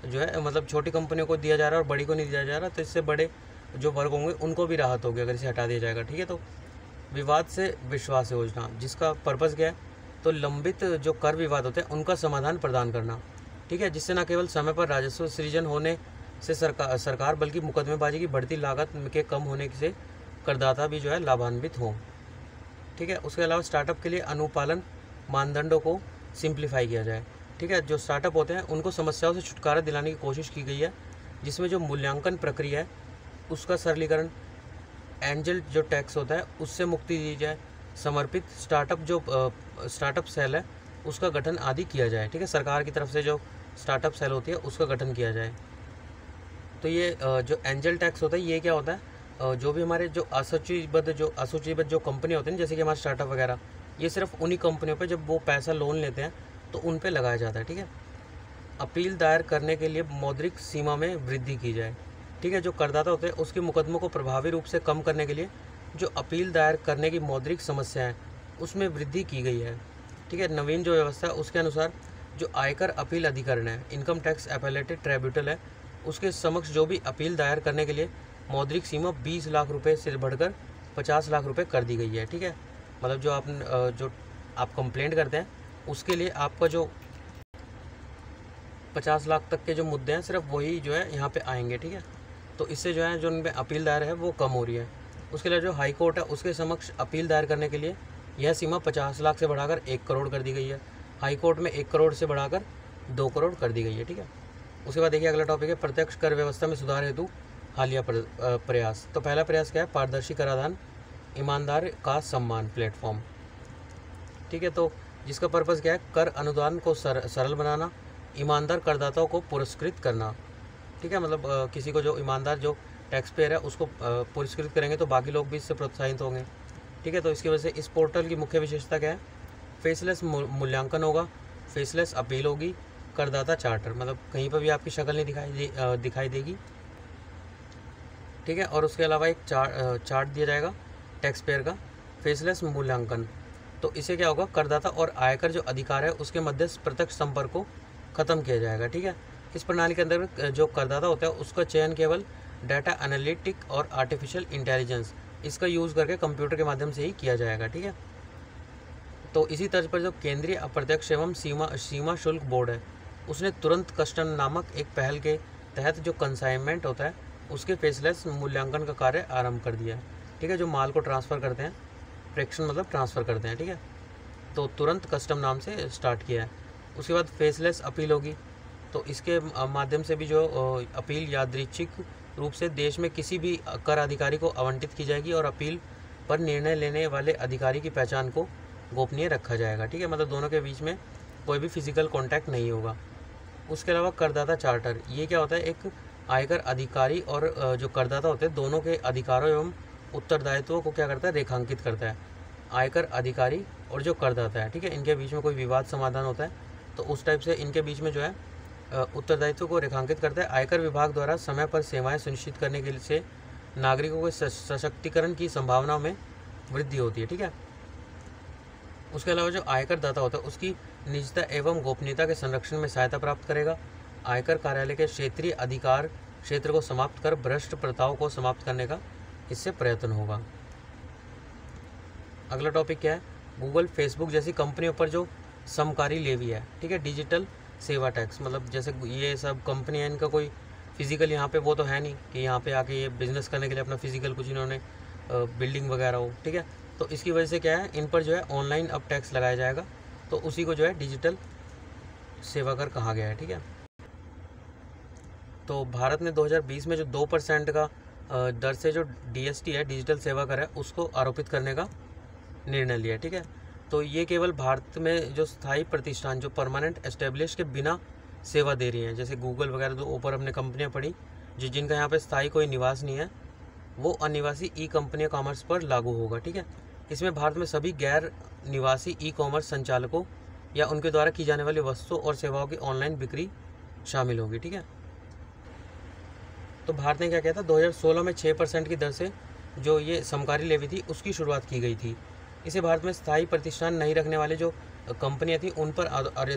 जो है, मतलब छोटी कंपनियों को दिया जा रहा है और बड़ी को नहीं दिया जा रहा, तो इससे बड़े जो वर्ग होंगे उनको भी राहत होगी अगर इसे हटा दिया जाएगा, ठीक है। तो विवाद से विश्वास योजना, जिसका पर्पज़ क्या है, तो लंबित जो कर विवाद होते हैं उनका समाधान प्रदान करना, ठीक है, जिससे न केवल समय पर राजस्व सृजन होने से सरकार बल्कि मुकदमेबाजी की बढ़ती लागत के कम होने से करदाता भी जो है लाभान्वित हों, ठीक है। उसके अलावा स्टार्टअप के लिए अनुपालन मानदंडों को सिंप्लीफाई किया जाए, ठीक है। जो स्टार्टअप होते हैं उनको समस्याओं से छुटकारा दिलाने की कोशिश की गई है, जिसमें जो मूल्यांकन प्रक्रिया है उसका सरलीकरण, एंजल जो टैक्स होता है उससे मुक्ति दी जाए, समर्पित स्टार्टअप सेल है उसका गठन आदि किया जाए, ठीक है। सरकार की तरफ से जो स्टार्टअप सेल होती है उसका गठन किया जाए। तो ये जो एंजल टैक्स होता है ये क्या होता है, जो भी हमारे जो असूचीबद्ध जो कंपनी होती है जैसे कि हमारे स्टार्टअप वगैरह, ये सिर्फ उन्हीं कंपनियों पे जब वो पैसा लोन लेते हैं तो उन पे लगाया जाता है, ठीक है। अपील दायर करने के लिए मौद्रिक सीमा में वृद्धि की जाए, ठीक है। जो करदाता होते हैं उसके मुकदमों को प्रभावी रूप से कम करने के लिए जो अपील दायर करने की मौद्रिक समस्या है उसमें वृद्धि की गई है, ठीक है। नवीन जो व्यवस्था है उसके अनुसार जो आयकर अपील अधिकरण है, इनकम टैक्स अपीलेटेड ट्रिब्यूनल है, उसके समक्ष जो भी अपील दायर करने के लिए मौद्रिक सीमा 20 लाख रुपए से बढ़कर 50 लाख रुपए कर दी गई है, ठीक है। मतलब जो आप कंप्लेंट करते हैं उसके लिए आपका जो 50 लाख तक के जो मुद्दे हैं सिर्फ वही जो है यहाँ पे आएंगे, ठीक है। तो इससे जो है जो उनमें अपील दायर है वो कम हो रही है। उसके अलावा जो हाई कोर्ट है उसके समक्ष अपील दायर करने के लिए यह सीमा 50 लाख से बढ़ाकर 1 करोड़ कर दी गई है। हाई कोर्ट में 1 करोड़ से बढ़ाकर 2 करोड़ कर दी गई है, ठीक है। उसके बाद देखिए अगला टॉपिक है प्रत्यक्ष कर व्यवस्था में सुधार हेतु हालिया प्रयास। तो पहला प्रयास क्या है, पारदर्शी कराधान ईमानदार का सम्मान प्लेटफॉर्म, ठीक है। तो जिसका पर्पज़ क्या है, कर अनुदान को सरल बनाना, ईमानदार करदाताओं को पुरस्कृत करना, ठीक है। मतलब किसी को जो ईमानदार जो टैक्स पेयर है उसको पुरस्कृत करेंगे तो बाकी लोग भी इससे प्रोत्साहित होंगे, ठीक है। तो इसकी वजह से इस पोर्टल की मुख्य विशेषता क्या है, फेसलेस मूल्यांकन होगा, फेसलेस अपील होगी, करदाता चार्टर, मतलब कहीं पर भी आपकी शक्ल नहीं दिखाई देगी, ठीक है। और उसके अलावा एक चार्ट दिया जाएगा टैक्स पेयर का, फेसलेस मूल्यांकन। तो इससे क्या होगा, करदाता और आयकर जो अधिकार है उसके मध्य प्रत्यक्ष संपर्क को खत्म किया जाएगा, ठीक है। इस प्रणाली के अंदर जो करदाता होता है उसका चयन केवल डाटा एनालिटिक और आर्टिफिशियल इंटेलिजेंस इसका यूज़ करके कंप्यूटर के माध्यम से ही किया जाएगा, ठीक है। तो इसी तर्ज पर जो केंद्रीय अप्रत्यक्ष एवं सीमा शुल्क बोर्ड है उसने तुरंत कस्टम नामक एक पहल के तहत जो कंसाइनमेंट होता है उसके फेसलेस मूल्यांकन का कार्य आरंभ कर दिया है, ठीक है। जो माल को ट्रांसफ़र करते हैं, प्रेक्षण मतलब ट्रांसफ़र करते हैं, ठीक है। तो तुरंत कस्टम नाम से स्टार्ट किया है। उसके बाद फेसलेस अपील होगी, तो इसके माध्यम से भी जो अपील यादृच्छिक रूप से देश में किसी भी कर अधिकारी को आवंटित की जाएगी और अपील पर निर्णय लेने वाले अधिकारी की पहचान को गोपनीय रखा जाएगा, ठीक है। मतलब दोनों के बीच में कोई भी फिजिकल कांटेक्ट नहीं होगा। उसके अलावा करदाता चार्टर, ये क्या होता है, एक आयकर अधिकारी और जो करदाता होते हैं दोनों के अधिकारों एवं उत्तरदायित्वों को क्या करता है, रेखांकित करता है। आयकर अधिकारी और जो करदाता है, ठीक है, इनके बीच में कोई विवाद समाधान होता है तो उस टाइप से इनके बीच में जो है उत्तरदायित्व को रेखांकित करता है। आयकर विभाग द्वारा समय पर सेवाएं सुनिश्चित करने के लिए नागरिकों के सशक्तिकरण की संभावना में वृद्धि होती है, ठीक है। उसके अलावा जो आयकर दाता होता है उसकी निजता एवं गोपनीयता के संरक्षण में सहायता प्राप्त करेगा। आयकर कार्यालय के क्षेत्रीय अधिकार क्षेत्र को समाप्त कर भ्रष्ट प्रथाओं को समाप्त करने का इससे प्रयत्न होगा। अगला टॉपिक क्या है, गूगल फेसबुक जैसी कंपनियों पर जो समकारी लेवी है, ठीक है, डिजिटल सेवा टैक्स। मतलब जैसे ये सब कंपनी है, इनका कोई फिजिकल यहाँ पे वो तो है नहीं कि यहाँ पे आके ये बिज़नेस करने के लिए अपना फिजिकल कुछ इन्होंने बिल्डिंग वगैरह हो, ठीक है। तो इसकी वजह से क्या है, इन पर जो है ऑनलाइन अब टैक्स लगाया जाएगा, तो उसी को जो है डिजिटल सेवा कर कहा गया है, ठीक है। तो भारत ने 2020 में जो 2% का दर से जो DST है, डिजिटल सेवा कर है, उसको आरोपित करने का निर्णय लिया, ठीक है। तो ये केवल भारत में जो स्थायी प्रतिष्ठान जो परमानेंट एस्टेब्लिश के बिना सेवा दे रही हैं, जैसे गूगल वगैरह तो ऊपर अपने कंपनियां पड़ी जिनका यहाँ पे स्थायी कोई निवास नहीं है, वो अनिवासी ई कंपनी कॉमर्स पर लागू होगा। ठीक है, इसमें भारत में सभी गैर निवासी ई कॉमर्स संचालकों या उनके द्वारा की जाने वाली वस्तुओं और सेवाओं की ऑनलाइन बिक्री शामिल होगी। ठीक है, तो भारत ने क्या किया था, 2016 में 6% की दर से जो ये समकारी लेवी थी उसकी शुरुआत की गई थी। इसे भारत में स्थायी प्रतिष्ठान नहीं रखने वाले जो कंपनियां थी उन पर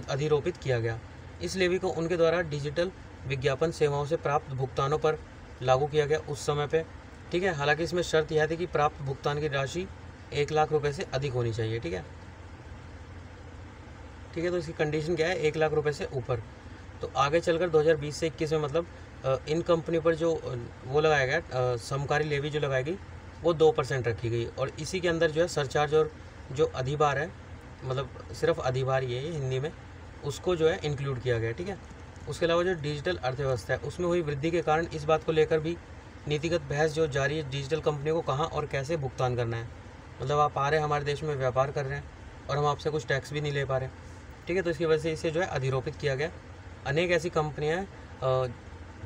अधिरोपित किया गया। इस लेवी को उनके द्वारा डिजिटल विज्ञापन सेवाओं से प्राप्त भुगतानों पर लागू किया गया उस समय पे। ठीक है, हालांकि इसमें शर्त यह थी कि प्राप्त भुगतान की राशि 1 लाख रुपए से अधिक होनी चाहिए। ठीक है, तो इसकी कंडीशन क्या है, 1 लाख रुपए से ऊपर। तो आगे चलकर 2020 से 21 में मतलब इन कंपनी पर जो वो लगाया गया समकारी लेवी जो लगाई गई वो 2% रखी गई, और इसी के अंदर जो है सरचार्ज और जो अधिभार है, मतलब सिर्फ अधिभार ये है हिंदी में, उसको जो है इंक्लूड किया गया। ठीक है, उसके अलावा जो डिजिटल अर्थव्यवस्था है उसमें हुई वृद्धि के कारण इस बात को लेकर भी नीतिगत बहस जो जारी है, डिजिटल कंपनियों को कहाँ और कैसे भुगतान करना है। मतलब आप आ रहे हैं हमारे देश में व्यापार कर रहे हैं और हम आपसे कुछ टैक्स भी नहीं ले पा रहे। ठीक है, तो इसकी वजह से इसे जो है अधिरोपित किया गया। अनेक ऐसी कंपनियां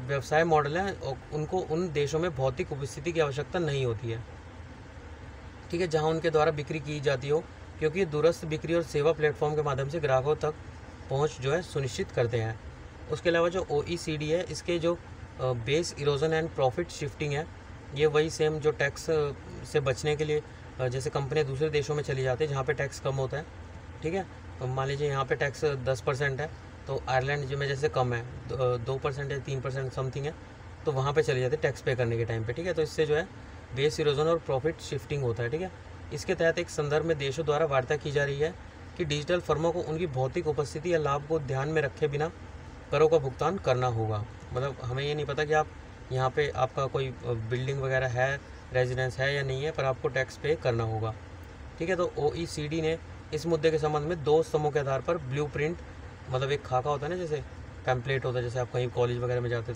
व्यवसाय मॉडल हैं और उनको उन देशों में भौतिक उपस्थिति की आवश्यकता नहीं होती है। ठीक है, जहां उनके द्वारा बिक्री की जाती हो, क्योंकि ये दूरस्थ बिक्री और सेवा प्लेटफॉर्म के माध्यम से ग्राहकों तक पहुंच जो है सुनिश्चित करते हैं। उसके अलावा जो OECD है, इसके जो base erosion and profit shifting है, ये वही सेम जो टैक्स से बचने के लिए जैसे कंपनियां दूसरे देशों में चली जाती है जहाँ पे टैक्स कम होता है। ठीक है, मान लीजिए यहाँ पे टैक्स 10% है, तो आयरलैंड में जैसे कम है 2% या 3% समथिंग है, तो वहाँ पे चले जाते हैं टैक्स पे करने के टाइम पे। ठीक है, तो इससे जो है बेस इरोजन और प्रॉफिट शिफ्टिंग होता है। ठीक है, इसके तहत एक संदर्भ में देशों द्वारा वार्ता की जा रही है कि डिजिटल फर्मों को उनकी भौतिक उपस्थिति या लाभ को ध्यान में रखे बिना करों का भुगतान करना होगा। मतलब हमें ये नहीं पता कि आप यहाँ पे आपका कोई बिल्डिंग वगैरह है, रेजिडेंस है या नहीं है, पर आपको टैक्स पे करना होगा। ठीक है, तो OECD ने इस मुद्दे के संबंध में 2 स्तंभों के आधार पर ब्लूप्रिंट, मतलब एक खाका होता है ना, जैसे पैम्पलेट होता है, जैसे आप कहीं कॉलेज वगैरह में जाते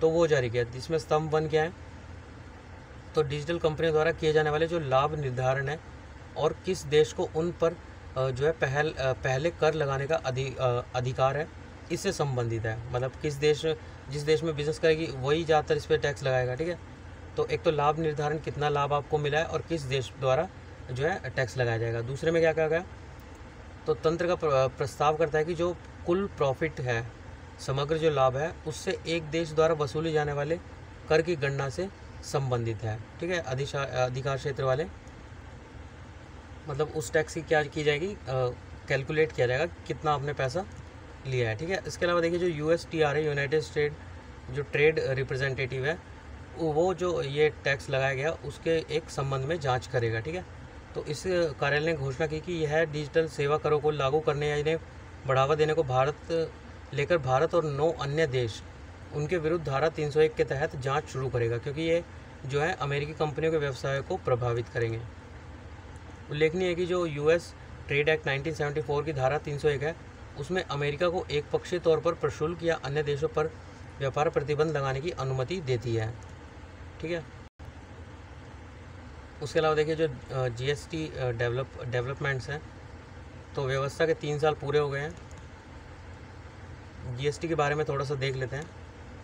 तो वो जारी किया। जिसमें स्तंभ 1 क्या है, तो डिजिटल कंपनियों द्वारा किए जाने वाले जो लाभ निर्धारण है और किस देश को उन पर जो है पहले कर लगाने का अधिकार है, इससे संबंधित है। मतलब जिस देश में बिजनेस करेगी वही ज़्यादातर इस पर टैक्स लगाएगा। ठीक है, तो एक तो लाभ निर्धारण, कितना लाभ आपको मिला है और किस देश द्वारा जो है टैक्स लगाया जाएगा। दूसरे में क्या कहा गया, तो तंत्र का प्रस्ताव करता है कि जो कुल प्रॉफिट है, समग्र जो लाभ है, उससे एक देश द्वारा वसूले जाने वाले कर की गणना से संबंधित है। ठीक है, अधिकार क्षेत्र वाले, मतलब उस टैक्स की क्या की जाएगी, कैलकुलेट किया जाएगा कितना आपने पैसा लिया है। ठीक है, इसके अलावा देखिए जो USTR है, यूनाइटेड स्टेट जो ट्रेड रिप्रेजेंटेटिव है, वो जो ये टैक्स लगाया गया उसके एक संबंध में जांच करेगा। ठीक है, तो इस कार्यालय ने घोषणा की कि यह डिजिटल सेवा करों को लागू करने या इन्हें बढ़ावा देने को भारत और 9 अन्य देश उनके विरुद्ध धारा 301 के तहत जांच शुरू करेगा, क्योंकि ये जो है अमेरिकी कंपनियों के व्यवसाय को प्रभावित करेंगे। उल्लेखनीय है कि जो US ट्रेड एक्ट 1974 की धारा 301 है, उसमें अमेरिका को एक पक्षीय तौर पर प्रशुल्क या अन्य देशों पर व्यापार प्रतिबंध लगाने की अनुमति देती है। ठीक है, उसके अलावा देखिए जो GST डेवलपमेंट्स हैं, तो व्यवस्था के 3 साल पूरे हो गए हैं। GST के बारे में थोड़ा सा देख लेते हैं।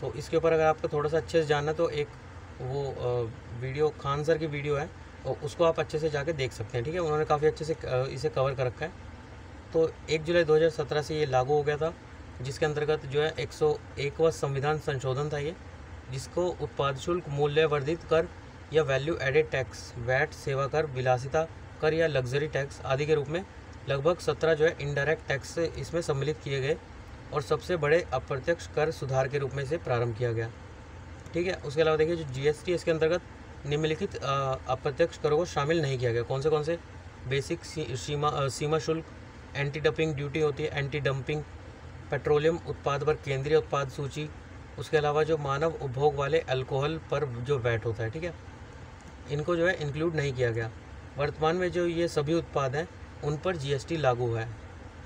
तो इसके ऊपर अगर आपको थोड़ा सा अच्छे से जानना तो एक वो वीडियो खान सर की वीडियो है, और उसको आप अच्छे से जाके देख सकते हैं। ठीक है, उन्होंने काफ़ी अच्छे से इसे कवर कर रखा है। तो 1 जुलाई 2017 से ये लागू हो गया था, जिसके अंतर्गत जो है 101वां संविधान संशोधन था ये, जिसको उत्पाद शुल्क, मूल्य वर्धित कर या वैल्यू एडेड टैक्स, वैट, सेवा कर, विलासिता कर या लग्जरी टैक्स आदि के रूप में लगभग 17 जो है इनडायरेक्ट टैक्स इसमें सम्मिलित किए गए और सबसे बड़े अप्रत्यक्ष कर सुधार के रूप में इसे प्रारंभ किया गया। ठीक है, उसके अलावा देखिए जो GST इसके अंतर्गत निम्नलिखित अप्रत्यक्ष करों को शामिल नहीं किया गया। कौन से बेसिक सीमा शुल्क, एंटी डंपिंग ड्यूटी होती है, एंटी डंपिंग, पेट्रोलियम उत्पाद पर केंद्रीय उत्पाद सूची, उसके अलावा जो मानव उपभोग वाले अल्कोहल पर जो वैट होता है। ठीक है, इनको जो है इंक्लूड नहीं किया गया। वर्तमान में जो ये सभी उत्पाद हैं उन पर GST लागू है,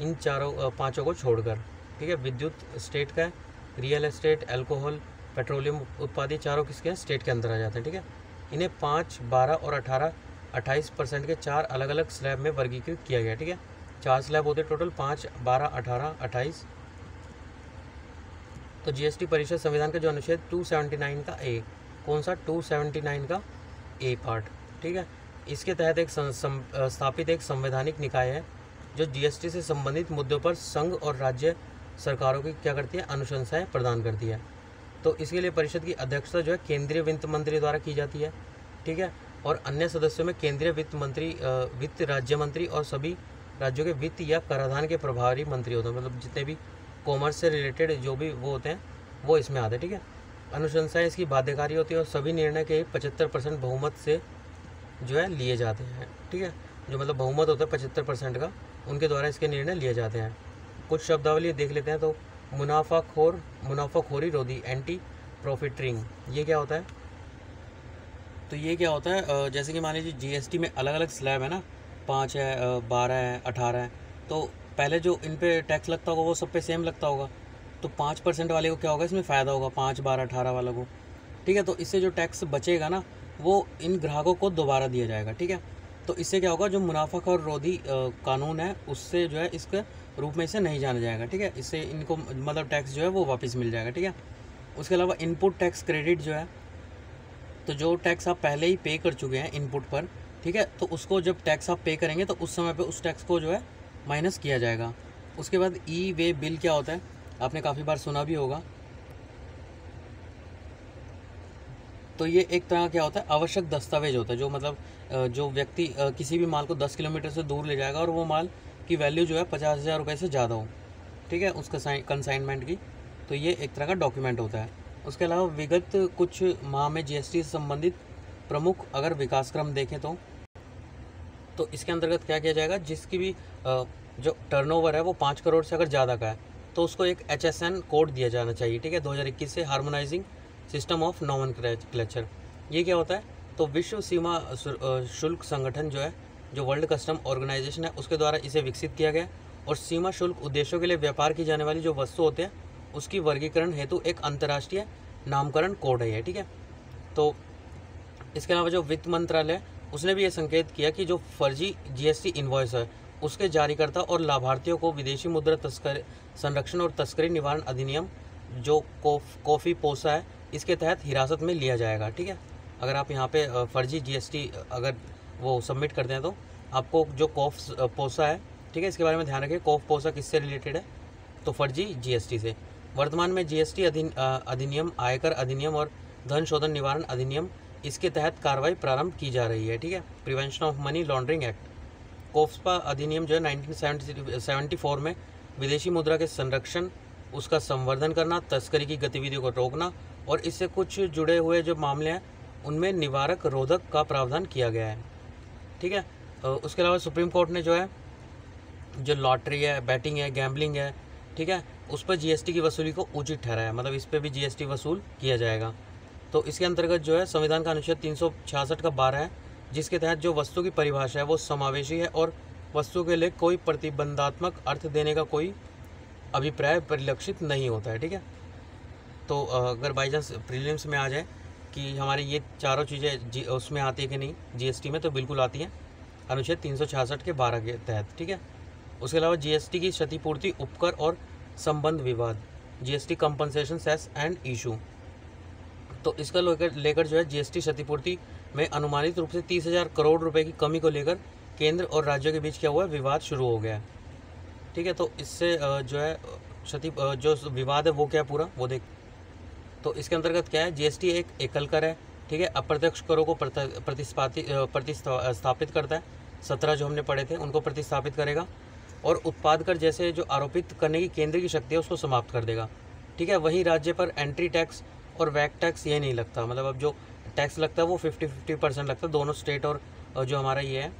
इन 5 को छोड़कर। ठीक है, विद्युत स्टेट का है, रियल एस्टेट, अल्कोहल, पेट्रोलियम उत्पाद, ये चारों किसके हैं, स्टेट के अंदर आ जाते हैं। ठीक है, इन्हें 5, 12 और 28% के 4 अलग अलग स्लैब में वर्गीकृत किया गया। ठीक है, 4 स्लैब होते टोटल, 5, 12, 18, 28। तो जीएसटी परिषद संविधान का जो अनुच्छेद 279 का ए, कौन सा 279 का ए पार्ट, ठीक है, इसके तहत एक स्थापित एक संवैधानिक निकाय है जो जीएसटी से संबंधित मुद्दों पर संघ और राज्य सरकारों की क्या करती है, अनुशंसाएं प्रदान करती है। तो इसके लिए परिषद की अध्यक्षता जो है केंद्रीय वित्त मंत्री द्वारा की जाती है, ठीक है, और अन्य सदस्यों में केंद्रीय वित्त मंत्री, वित्त राज्य मंत्री और सभी राज्यों के वित्त या कराधान के प्रभारी मंत्री होते हैं, मतलब जितने भी कॉमर्स से रिलेटेड जो भी वो होते हैं वो इसमें आते हैं, ठीक है। अनुशंसाएं इसकी बाध्यकारी होती है और सभी निर्णय के 75% बहुमत से जो है लिए जाते हैं, ठीक है, जो मतलब बहुमत होता है 75% का, उनके द्वारा इसके निर्णय लिए जाते हैं। कुछ शब्दावली देख लेते हैं। तो मुनाफाखोरी रोधी, एंटी प्रॉफिटरिंग, ये क्या होता है? तो ये क्या होता है, जैसे कि मान लीजिए जीएसटी में अलग अलग स्लैब है ना, 5 है, 12 है, 18 है, तो पहले जो इन पे टैक्स लगता होगा वो सब पे सेम लगता होगा, तो 5% वाले को क्या होगा, इसमें फ़ायदा होगा 5, 12, 18 वालों को, ठीक है। तो इससे जो टैक्स बचेगा ना वो इन ग्राहकों को दोबारा दिया जाएगा, ठीक है। तो इससे क्या होगा, जो मुनाफाखोर रोधी कानून है उससे जो है इसके रूप में इसे नहीं जाना जाएगा, ठीक है। इससे इनको मतलब टैक्स जो है वो वापस मिल जाएगा, ठीक है। उसके अलावा इनपुट टैक्स क्रेडिट जो है, तो जो टैक्स आप पहले ही पे कर चुके हैं इनपुट पर, ठीक है, तो उसको जब टैक्स आप पे करेंगे तो उस समय पे उस टैक्स को जो है माइनस किया जाएगा। उसके बाद ई वे बिल क्या होता है, आपने काफ़ी बार सुना भी होगा। तो ये एक तरह क्या होता है, आवश्यक दस्तावेज होता है, जो मतलब जो व्यक्ति किसी भी माल को 10 किलोमीटर से दूर ले जाएगा और वो माल की वैल्यू जो है 50,000 रुपये से ज़्यादा हो, ठीक है, उसका कंसाइनमेंट की, तो ये एक तरह का डॉक्यूमेंट होता है। उसके अलावा विगत कुछ माह में जीएसटी से संबंधित प्रमुख अगर विकासक्रम देखें तो इसके अंतर्गत क्या किया जाएगा, जिसकी भी जो टर्नओवर है वो 5 करोड़ से अगर ज़्यादा का है तो उसको एक HSN कोड दिया जाना चाहिए, ठीक है, 2021 से, हार्मोनाइजिंग सिस्टम ऑफ नॉमेनक्लेचर। ये क्या होता है, तो विश्व सीमा शुल्क संगठन जो है, जो वर्ल्ड कस्टम ऑर्गेनाइजेशन है, उसके द्वारा इसे विकसित किया गया और सीमा शुल्क उद्देश्यों के लिए व्यापार की जाने वाली जो वस्तु होते हैं उसकी वर्गीकरण हेतु एक अंतर्राष्ट्रीय नामकरण कोड है ये, ठीक है। तो इसके अलावा जो वित्त मंत्रालय उसने भी ये संकेत किया कि जो फर्जी जीएसटी इनवॉइस है उसके जारीकर्ता और लाभार्थियों को विदेशी मुद्रा तस्कर संरक्षण और तस्करी निवारण अधिनियम जो कॉफ़ी पोसा है इसके तहत हिरासत में लिया जाएगा, ठीक है। अगर आप यहाँ पे फर्जी जीएसटी अगर वो सबमिट करते हैं तो आपको जो पोसा है, ठीक है, इसके बारे में ध्यान रखिए। पोसा किससे रिलेटेड है, तो फर्जी जीएसटी से। वर्तमान में जीएसटी अधिनियम, आयकर अधिनियम और धन शोधन निवारण अधिनियम, इसके तहत कार्रवाई प्रारंभ की जा रही है, ठीक है। Prevention of money laundering act, कोफ्पा अधिनियम जो है 1974 में विदेशी मुद्रा के संरक्षण, उसका संवर्धन करना, तस्करी की गतिविधियों को रोकना और इससे कुछ जुड़े हुए जो मामले हैं उनमें निवारक रोधक का प्रावधान किया गया है, ठीक है। उसके अलावा सुप्रीम कोर्ट ने जो है जो लॉटरी है, बैटिंग है, गैम्बलिंग है, ठीक है, उस पर जीएसटी की वसूली को उचित ठहराया, मतलब इस पर भी जीएसटी वसूल किया जाएगा। तो इसके अंतर्गत जो है संविधान का अनुच्छेद 366 का 12 है, जिसके तहत जो वस्तु की परिभाषा है वो समावेशी है और वस्तु के लिए कोई प्रतिबंधात्मक अर्थ देने का कोई अभिप्राय परिलक्षित नहीं होता है, ठीक है। तो अगर बाई चांस प्रीलिम्स में आ जाए कि हमारी ये चारों चीज़ें उसमें आती है कि नहीं जीएसटी में, तो बिल्कुल आती हैं अनुच्छेद 366 के 12 के तहत, ठीक है। उसके अलावा जीएसटी की क्षतिपूर्ति, उपकर और संबंध विवाद, GST compensation cess and issue, तो इसका लेकर जो है जीएसटी क्षतिपूर्ति में अनुमानित रूप से 30,000 करोड़ रुपए की कमी को लेकर केंद्र और राज्यों के बीच क्या हुआ है, विवाद शुरू हो गया है, ठीक है। तो इससे जो है जो विवाद है वो क्या पूरा वो देख। तो इसके अंतर्गत क्या है, जीएसटी एक एकल कर है, ठीक है, अप्रत्यक्ष करों को प्रतिस्थापित करता है, 17 जो हमने पढ़े थे उनको प्रतिस्थापित करेगा और उत्पाद कर जैसे जो आरोपित करने की केंद्र की शक्ति है उसको समाप्त कर देगा, ठीक है। वहीं राज्य पर एंट्री टैक्स और वैट टैक्स ये नहीं लगता, मतलब अब जो टैक्स लगता है वो 50-50% लगता है, दोनों स्टेट और जो हमारा ये है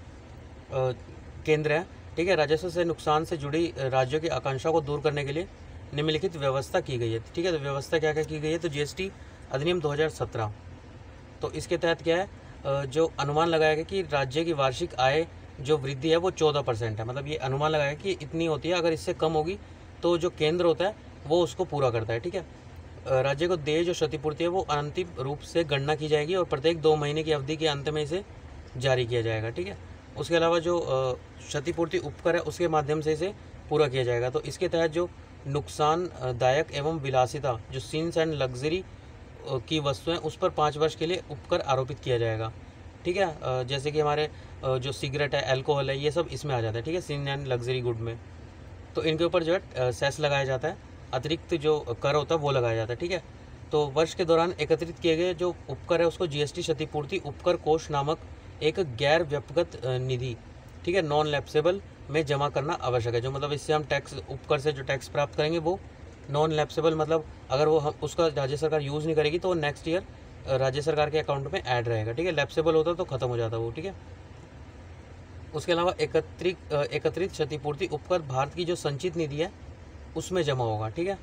केंद्र है, ठीक है। राजस्व से नुकसान से जुड़ी राज्यों की आकांक्षा को दूर करने के लिए निम्नलिखित व्यवस्था की गई है, ठीक है। तो व्यवस्था क्या क्या की गई है, तो जीएसटी अधिनियम 2017, तो इसके तहत क्या है, जो अनुमान लगाया गया कि राज्य की वार्षिक आय जो वृद्धि है वो 14% है, मतलब ये अनुमान लगाया कि इतनी होती है, अगर इससे कम होगी तो जो केंद्र होता है वो उसको पूरा करता है, ठीक है। राज्य को देय जो क्षतिपूर्ति है वो अंतिम रूप से गणना की जाएगी और प्रत्येक 2 महीने की अवधि के अंत में इसे जारी किया जाएगा, ठीक है। उसके अलावा जो क्षतिपूर्ति उपकर है उसके माध्यम से इसे पूरा किया जाएगा। तो इसके तहत जो नुकसानदायक एवं विलासिता जो सीन्स एंड लग्जरी की वस्तुएं उस पर 5 वर्ष के लिए उपकर आरोपित किया जाएगा। ठीक है, जैसे कि हमारे जो सिगरेट है, अल्कोहल है, ये सब इसमें आ जाता है। ठीक है, सीन एंड लग्जरी गुड में, तो इनके ऊपर जो है सेस लगाया जाता है, अतिरिक्त जो कर होता है वो लगाया जाता है। ठीक है, तो वर्ष के दौरान एकत्रित किए गए जो उपकर है उसको जीएसटी क्षतिपूर्ति उपकर कोष नामक एक गैर व्यक्तिगत निधि, ठीक है, नॉन लैप्सेबल में जमा करना आवश्यक है। जो मतलब इससे हम टैक्स उपकर से जो टैक्स प्राप्त करेंगे वो नॉन लैप्सेबल, मतलब अगर वो हम उसका राज्य सरकार यूज़ नहीं करेगी तो वो नेक्स्ट ईयर राज्य सरकार के अकाउंट में ऐड रहेगा। ठीक है, लैप्सेबल होता तो खत्म हो जाता वो। ठीक है, उसके अलावा एकत्रित क्षतिपूर्ति उपकर भारत की जो संचित निधि है उसमें जमा होगा। ठीक है,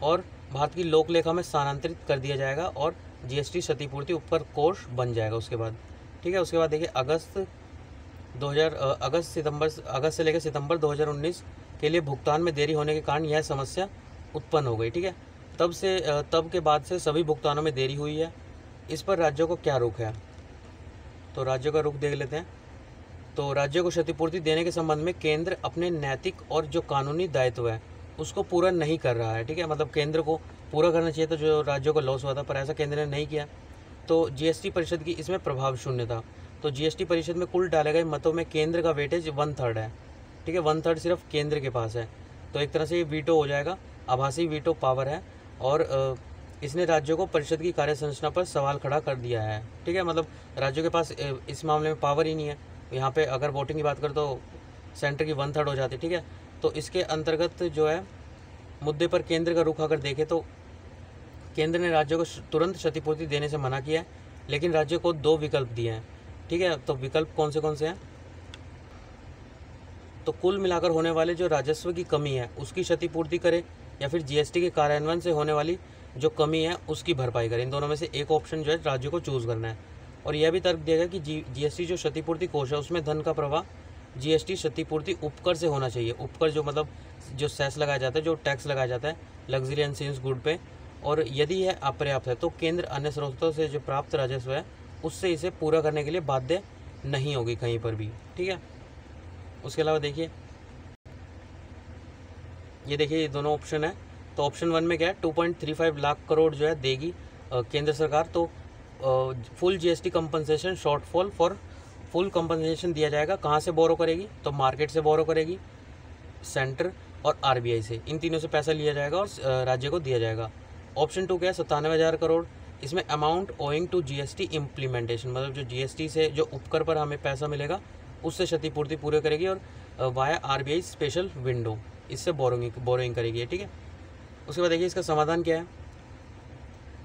और भारत की लोक लेखा में स्थानांतरित कर दिया जाएगा और जीएसटी क्षतिपूर्ति उपकर कोष बन जाएगा उसके बाद। ठीक है, उसके बाद देखिए अगस्त से लेकर सितंबर 2019 के लिए भुगतान में देरी होने के कारण यह समस्या उत्पन्न हो गई। ठीक है, तब के बाद से सभी भुगतानों में देरी हुई है। इस पर राज्यों को क्या रुख है, तो राज्यों का रुख देख लेते हैं। तो राज्यों को क्षतिपूर्ति देने के संबंध में केंद्र अपने नैतिक और जो कानूनी दायित्व है उसको पूरा नहीं कर रहा है। ठीक है, मतलब केंद्र को पूरा करना चाहिए तो जो राज्यों को लॉस हुआ था, पर ऐसा केंद्र ने नहीं किया। तो जीएसटी परिषद की इसमें प्रभाव शून्य था। तो जीएसटी परिषद में कुल डाले गए मतों में केंद्र का वेटेज 1/3 है। ठीक है, 1/3 सिर्फ केंद्र के पास है। तो एक तरह से ये वीटो हो जाएगा, आभासी वीटो पावर है, और इसने राज्यों को परिषद की कार्य संरचना पर सवाल खड़ा कर दिया है। ठीक है, मतलब राज्यों के पास इस मामले में पावर ही नहीं है। यहाँ पे अगर वोटिंग की बात करें तो सेंटर की 1/3 हो जाती है। ठीक है, तो इसके अंतर्गत जो है मुद्दे पर केंद्र का रुख अगर देखें तो केंद्र ने राज्यों को तुरंत क्षतिपूर्ति देने से मना किया है, लेकिन राज्यों को 2 विकल्प दिए हैं। ठीक है, तो विकल्प कौन से हैं, तो कुल मिलाकर होने वाले जो राजस्व की कमी है उसकी क्षतिपूर्ति करे या फिर जीएसटी के कार्यान्वयन से होने वाली जो कमी है उसकी भरपाई करे। इन दोनों में से एक ऑप्शन जो है राज्यों को चूज़ करना है। और यह भी तर्क दिया गया कि जीएसटी जो क्षतिपूर्ति कोष है उसमें धन का प्रवाह जीएसटी क्षतिपूर्ति उपकर से होना चाहिए। उपकर जो मतलब जो सेस लगाया जाता है, जो टैक्स लगाया जाता है लग्जरी एंड सीन्स गुड पे, और यदि यह अपर्याप्त है तो केंद्र अन्य स्रोतों से जो प्राप्त राजस्व है उससे इसे पूरा करने के लिए बाध्य नहीं होगी कहीं पर भी। ठीक है, उसके अलावा देखिए ये दोनों ऑप्शन है। तो ऑप्शन 1 में क्या है, 2.35 लाख करोड़ जो है देगी केंद्र सरकार। तो full GST compensation shortfall for full compensation दिया जाएगा। कहाँ से बोरो करेगी, तो मार्केट से बोरो करेगी, सेंटर और आरबीआई से, इन तीनों से पैसा लिया जाएगा और राज्य को दिया जाएगा। ऑप्शन 2 क्या है, 97,000 करोड़। इसमें amount owing to GST implementation, मतलब जो जीएसटी से जो उपकर पर हमें पैसा मिलेगा उससे क्षतिपूर्ति पूरी करेगी, और वाया आरबीआई स्पेशल विंडो इससे बोरोइंग करेगी। ठीक है, उसके बाद देखिए इसका समाधान क्या है।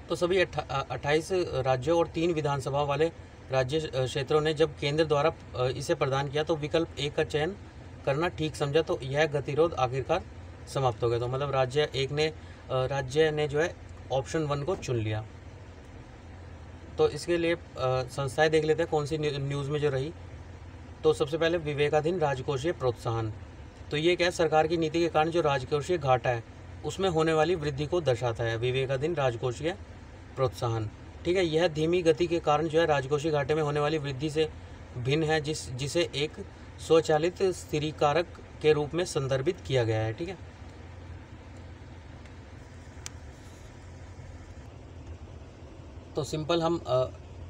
तो सभी 28 राज्यों और 3 विधानसभा वाले राज्य क्षेत्रों ने जब केंद्र द्वारा इसे प्रदान किया तो विकल्प 1 का चयन करना ठीक समझा, तो यह गतिरोध आखिरकार समाप्त हो गया। तो मतलब राज्य ने जो है ऑप्शन 1 को चुन लिया। तो इसके लिए संस्थाएं देख लेते हैं कौन सी न्यूज़ में जो रही। तो सबसे पहले विवेकाधीन राजकोषीय प्रोत्साहन, तो ये क्या है, सरकार की नीति के कारण जो राजकोषीय घाटा है उसमें होने वाली वृद्धि को दर्शाता है विवेकाधीन राजकोषीय प्रोत्साहन। ठीक है, यह धीमी गति के कारण जो है राजकोषीय घाटे में होने वाली वृद्धि से भिन्न है, जिसे एक स्वचालित स्थिरीकारक के रूप में संदर्भित किया गया है। ठीक है, तो सिंपल हम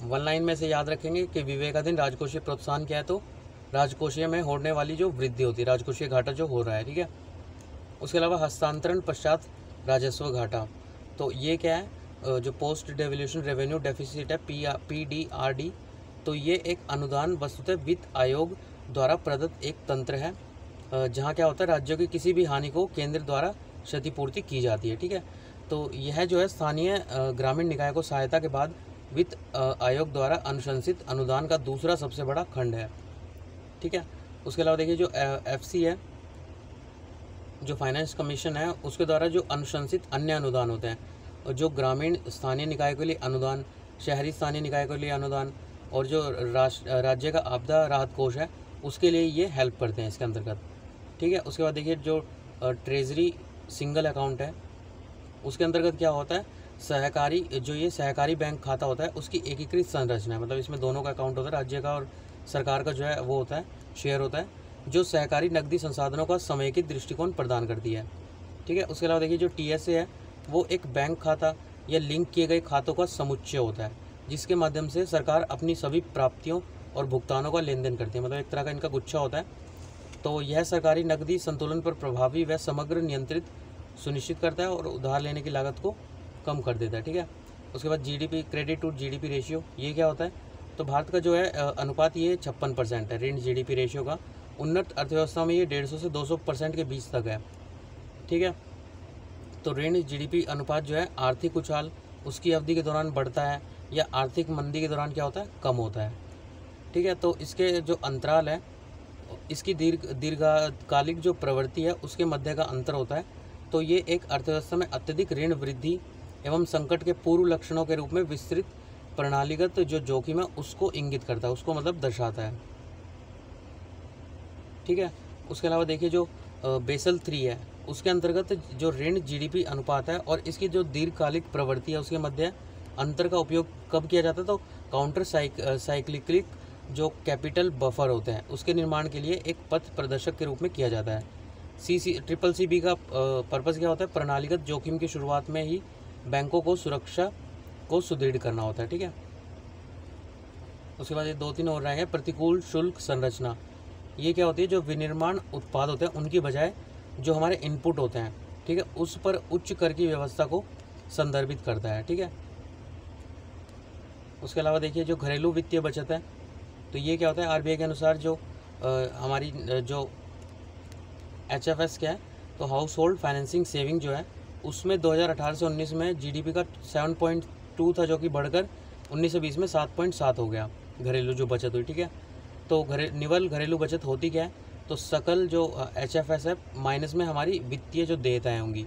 1 लाइन में से याद रखेंगे कि विवेकाधीन राजकोषीय प्रोत्साहन क्या है, तो राजकोषीय में होने वाली जो वृद्धि होती है, राजकोषीय घाटा जो हो रहा है। ठीक है, उसके अलावा हस्तांतरण पश्चात राजस्व घाटा, तो ये क्या है, जो पोस्ट डेवल्यूशन रेवेन्यू डेफिसिट है PDRD, तो ये एक अनुदान वस्तुतः वित्त आयोग द्वारा प्रदत्त एक तंत्र है जहाँ क्या होता है, राज्यों की किसी भी हानि को केंद्र द्वारा क्षतिपूर्ति की जाती है। ठीक है, तो यह जो है स्थानीय ग्रामीण निकाय को सहायता के बाद वित्त आयोग द्वारा अनुशंसित अनुदान का दूसरा सबसे बड़ा खंड है। ठीक है, उसके अलावा देखिए जो FC है, जो फाइनेंस कमीशन है, उसके द्वारा जो अनुशंसित अन्य अनुदान होते हैं, और जो ग्रामीण स्थानीय निकाय के लिए अनुदान, शहरी स्थानीय निकाय के लिए अनुदान, और जो राज्य का आपदा राहत कोष है उसके लिए ये हेल्प करते हैं इसके अंतर्गत। ठीक है, उसके बाद देखिए जो ट्रेजरी सिंगल अकाउंट है उसके अंतर्गत क्या होता है, सहकारी बैंक खाता होता है उसकी एकीकृत संरचना है, मतलब इसमें दोनों का अकाउंट होता है, राज्य का और सरकार का जो है वो होता है, शेयर होता है, जो सहकारी नकदी संसाधनों का समेकित दृष्टिकोण प्रदान करती है। ठीक है। उसके अलावा देखिए जो TSA है वो एक बैंक खाता या लिंक किए गए खातों का समुच्चय होता है, जिसके माध्यम से सरकार अपनी सभी प्राप्तियों और भुगतानों का लेन देन करती है। मतलब एक तरह का इनका गुच्छा होता है। तो यह सरकारी नकदी संतुलन पर प्रभावी व समग्र नियंत्रित सुनिश्चित करता है और उधार लेने की लागत को कम कर देता है। ठीक है। उसके बाद GDP, credit to GDP ratio, ये क्या होता है? तो भारत का जो है अनुपात ये 56% है ऋण GDP रेशियो का। उन्नत अर्थव्यवस्था में ये 150 से 200% के बीच तक है। ठीक है। तो ऋण GDP अनुपात जो है आर्थिक उछाल उसकी अवधि के दौरान बढ़ता है या आर्थिक मंदी के दौरान क्या होता है? कम होता है। ठीक है। तो इसके जो अंतराल है, इसकी दीर्घकालिक जो प्रवृत्ति है उसके मध्य का अंतर होता है। तो ये एक अर्थव्यवस्था में अत्यधिक ऋण वृद्धि एवं संकट के पूर्व लक्षणों के रूप में विस्तृत प्रणालीगत जो जोखिम है उसको इंगित करता है, उसको मतलब दर्शाता है। ठीक है। उसके अलावा देखिए जो बेसल 3 है उसके अंतर्गत जो ऋण GDP अनुपात है और इसकी जो दीर्घकालिक प्रवृत्ति है उसके मध्य अंतर का उपयोग कब किया जाता है? तो काउंटर साइक्लिकल जो कैपिटल बफर होते हैं उसके निर्माण के लिए एक पथ प्रदर्शक के रूप में किया जाता है। CCCB का पर्पज़ क्या होता है? प्रणालीगत जोखिम की शुरुआत में ही बैंकों को सुरक्षा को सुदृढ़ करना होता है। ठीक है। उसके बाद ये 2-3 और रहेंगे। प्रतिकूल शुल्क संरचना, ये क्या होती है? जो विनिर्माण उत्पाद होते हैं उनकी बजाय जो हमारे इनपुट होते हैं, ठीक है, उस पर उच्च कर की व्यवस्था को संदर्भित करता है। ठीक है। उसके अलावा देखिए जो घरेलू वित्तीय बचत है, तो ये क्या होता है? RBI के अनुसार जो हमारी जो HFS क्या है? तो हाउस होल्ड फाइनेंसिंग सेविंग जो है उसमें 2018 से 19 में GDP का 7.2 था, जो कि बढ़कर 19 से 20 में 7.7 हो गया घरेलू जो बचत हुई। ठीक है। तो निवल घरेलू बचत होती क्या है? तो सकल जो HFS है माइनस में हमारी वित्तीय जो देयताएँ होंगी,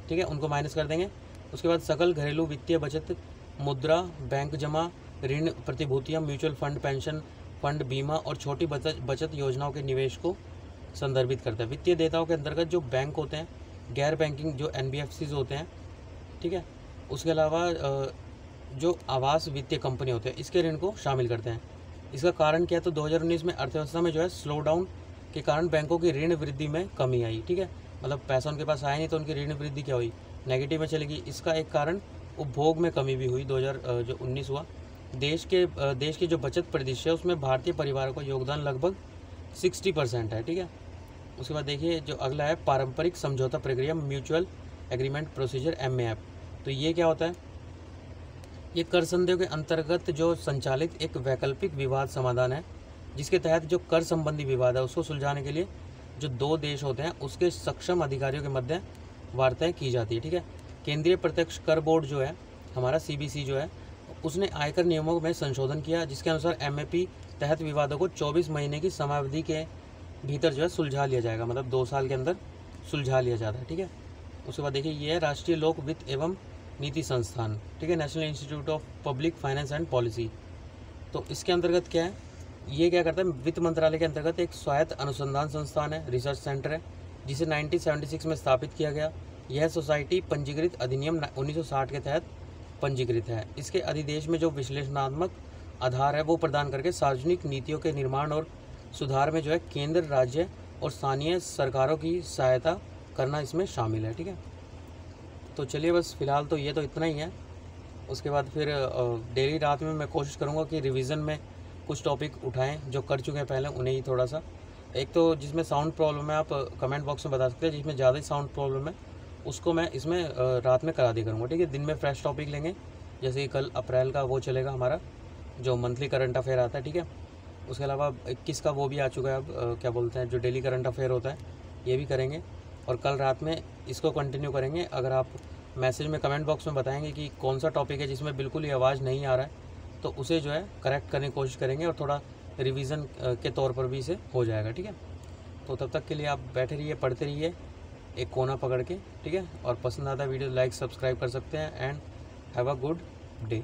ठीक है, उनको माइनस कर देंगे। उसके बाद सकल घरेलू वित्तीय बचत मुद्रा, बैंक जमा, ऋण प्रतिभूतियाँ, म्यूचुअल फंड, पेंशन फंड, बीमा और छोटी बचत योजनाओं के निवेश को संदर्भित करता है। वित्तीय देयताओं के अंतर्गत जो बैंक होते हैं, गैर बैंकिंग जो NBFCs होते हैं, ठीक है, उसके अलावा जो आवास वित्तीय कंपनी होते हैं इसके ऋण को शामिल करते हैं। इसका कारण क्या है? तो 2019 में अर्थव्यवस्था में जो है स्लो डाउन के कारण बैंकों की ऋण वृद्धि में कमी आई। ठीक है। मतलब पैसा उनके पास आया नहीं तो उनकी ऋण वृद्धि क्या हुई? नेगेटिव में चलेगी। इसका एक कारण उपभोग में कमी भी हुई 2019 हुआ। देश की जो बचत प्रतिशत है उसमें भारतीय परिवारों का योगदान लगभग 60% है। ठीक है। उसके बाद देखिए जो अगला है पारंपरिक समझौता प्रक्रिया, म्यूचुअल एग्रीमेंट प्रोसीजर, MAP। तो ये क्या होता है? ये कर संधियों के अंतर्गत जो संचालित एक वैकल्पिक विवाद समाधान है, जिसके तहत जो कर संबंधी विवाद है उसको सुलझाने के लिए जो 2 देश होते हैं उसके सक्षम अधिकारियों के मध्य वार्ताएं की जाती है। ठीक है। केंद्रीय प्रत्यक्ष कर बोर्ड जो है हमारा CBC जो है उसने आयकर नियमों में संशोधन किया, जिसके अनुसार MAP तहत विवादों को 24 महीने की समयावधि के भीतर जो है सुलझा लिया जाएगा। मतलब 2 साल के अंदर सुलझा लिया जाता है। ठीक है। उसके बाद देखिए ये है राष्ट्रीय लोक वित्त एवं नीति संस्थान, ठीक है, national institute of public finance and policy. तो इसके अंतर्गत क्या है? ये क्या करता है? वित्त मंत्रालय के अंतर्गत एक स्वायत्त अनुसंधान संस्थान है, रिसर्च सेंटर है, जिसे 1976 में स्थापित किया गया। यह सोसाइटी पंजीकृत अधिनियम 1960 के तहत पंजीकृत है। इसके अधिदेश में जो विश्लेषणात्मक आधार है वो प्रदान करके सार्वजनिक नीतियों के निर्माण और सुधार में जो है केंद्र, राज्य और स्थानीय सरकारों की सहायता करना इसमें शामिल है। ठीक है। तो चलिए बस फ़िलहाल तो ये तो इतना ही है। उसके बाद फिर डेली रात में मैं कोशिश करूँगा कि रिवीजन में कुछ टॉपिक उठाएं जो कर चुके हैं पहले, उन्हें ही थोड़ा सा। एक तो जिसमें साउंड प्रॉब्लम है आप कमेंट बॉक्स में बता सकते हैं, जिसमें ज़्यादा ही साउंड प्रॉब्लम है उसको मैं इसमें रात में करा दिया करूँगा। ठीक है। दिन में फ्रेश टॉपिक लेंगे, जैसे कि कल अप्रैल का वो चलेगा हमारा जो मंथली करंट अफेयर आता है। ठीक है। उसके अलावा 21 का वो भी आ चुका है, अब क्या बोलते हैं जो डेली करंट अफेयर होता है, ये भी करेंगे। और कल रात में इसको कंटिन्यू करेंगे। अगर आप मैसेज में कमेंट बॉक्स में बताएंगे कि कौन सा टॉपिक है जिसमें बिल्कुल ही आवाज़ नहीं आ रहा है, तो उसे जो है करेक्ट करने की कोशिश करेंगे और थोड़ा रिवीजन के तौर पर भी इसे हो जाएगा। ठीक है। तो तब तक के लिए आप बैठे रहिए, पढ़ते रहिए एक कोना पकड़ के। ठीक है। और पसंद आता वीडियो लाइक सब्सक्राइब कर सकते हैं। And have a good day.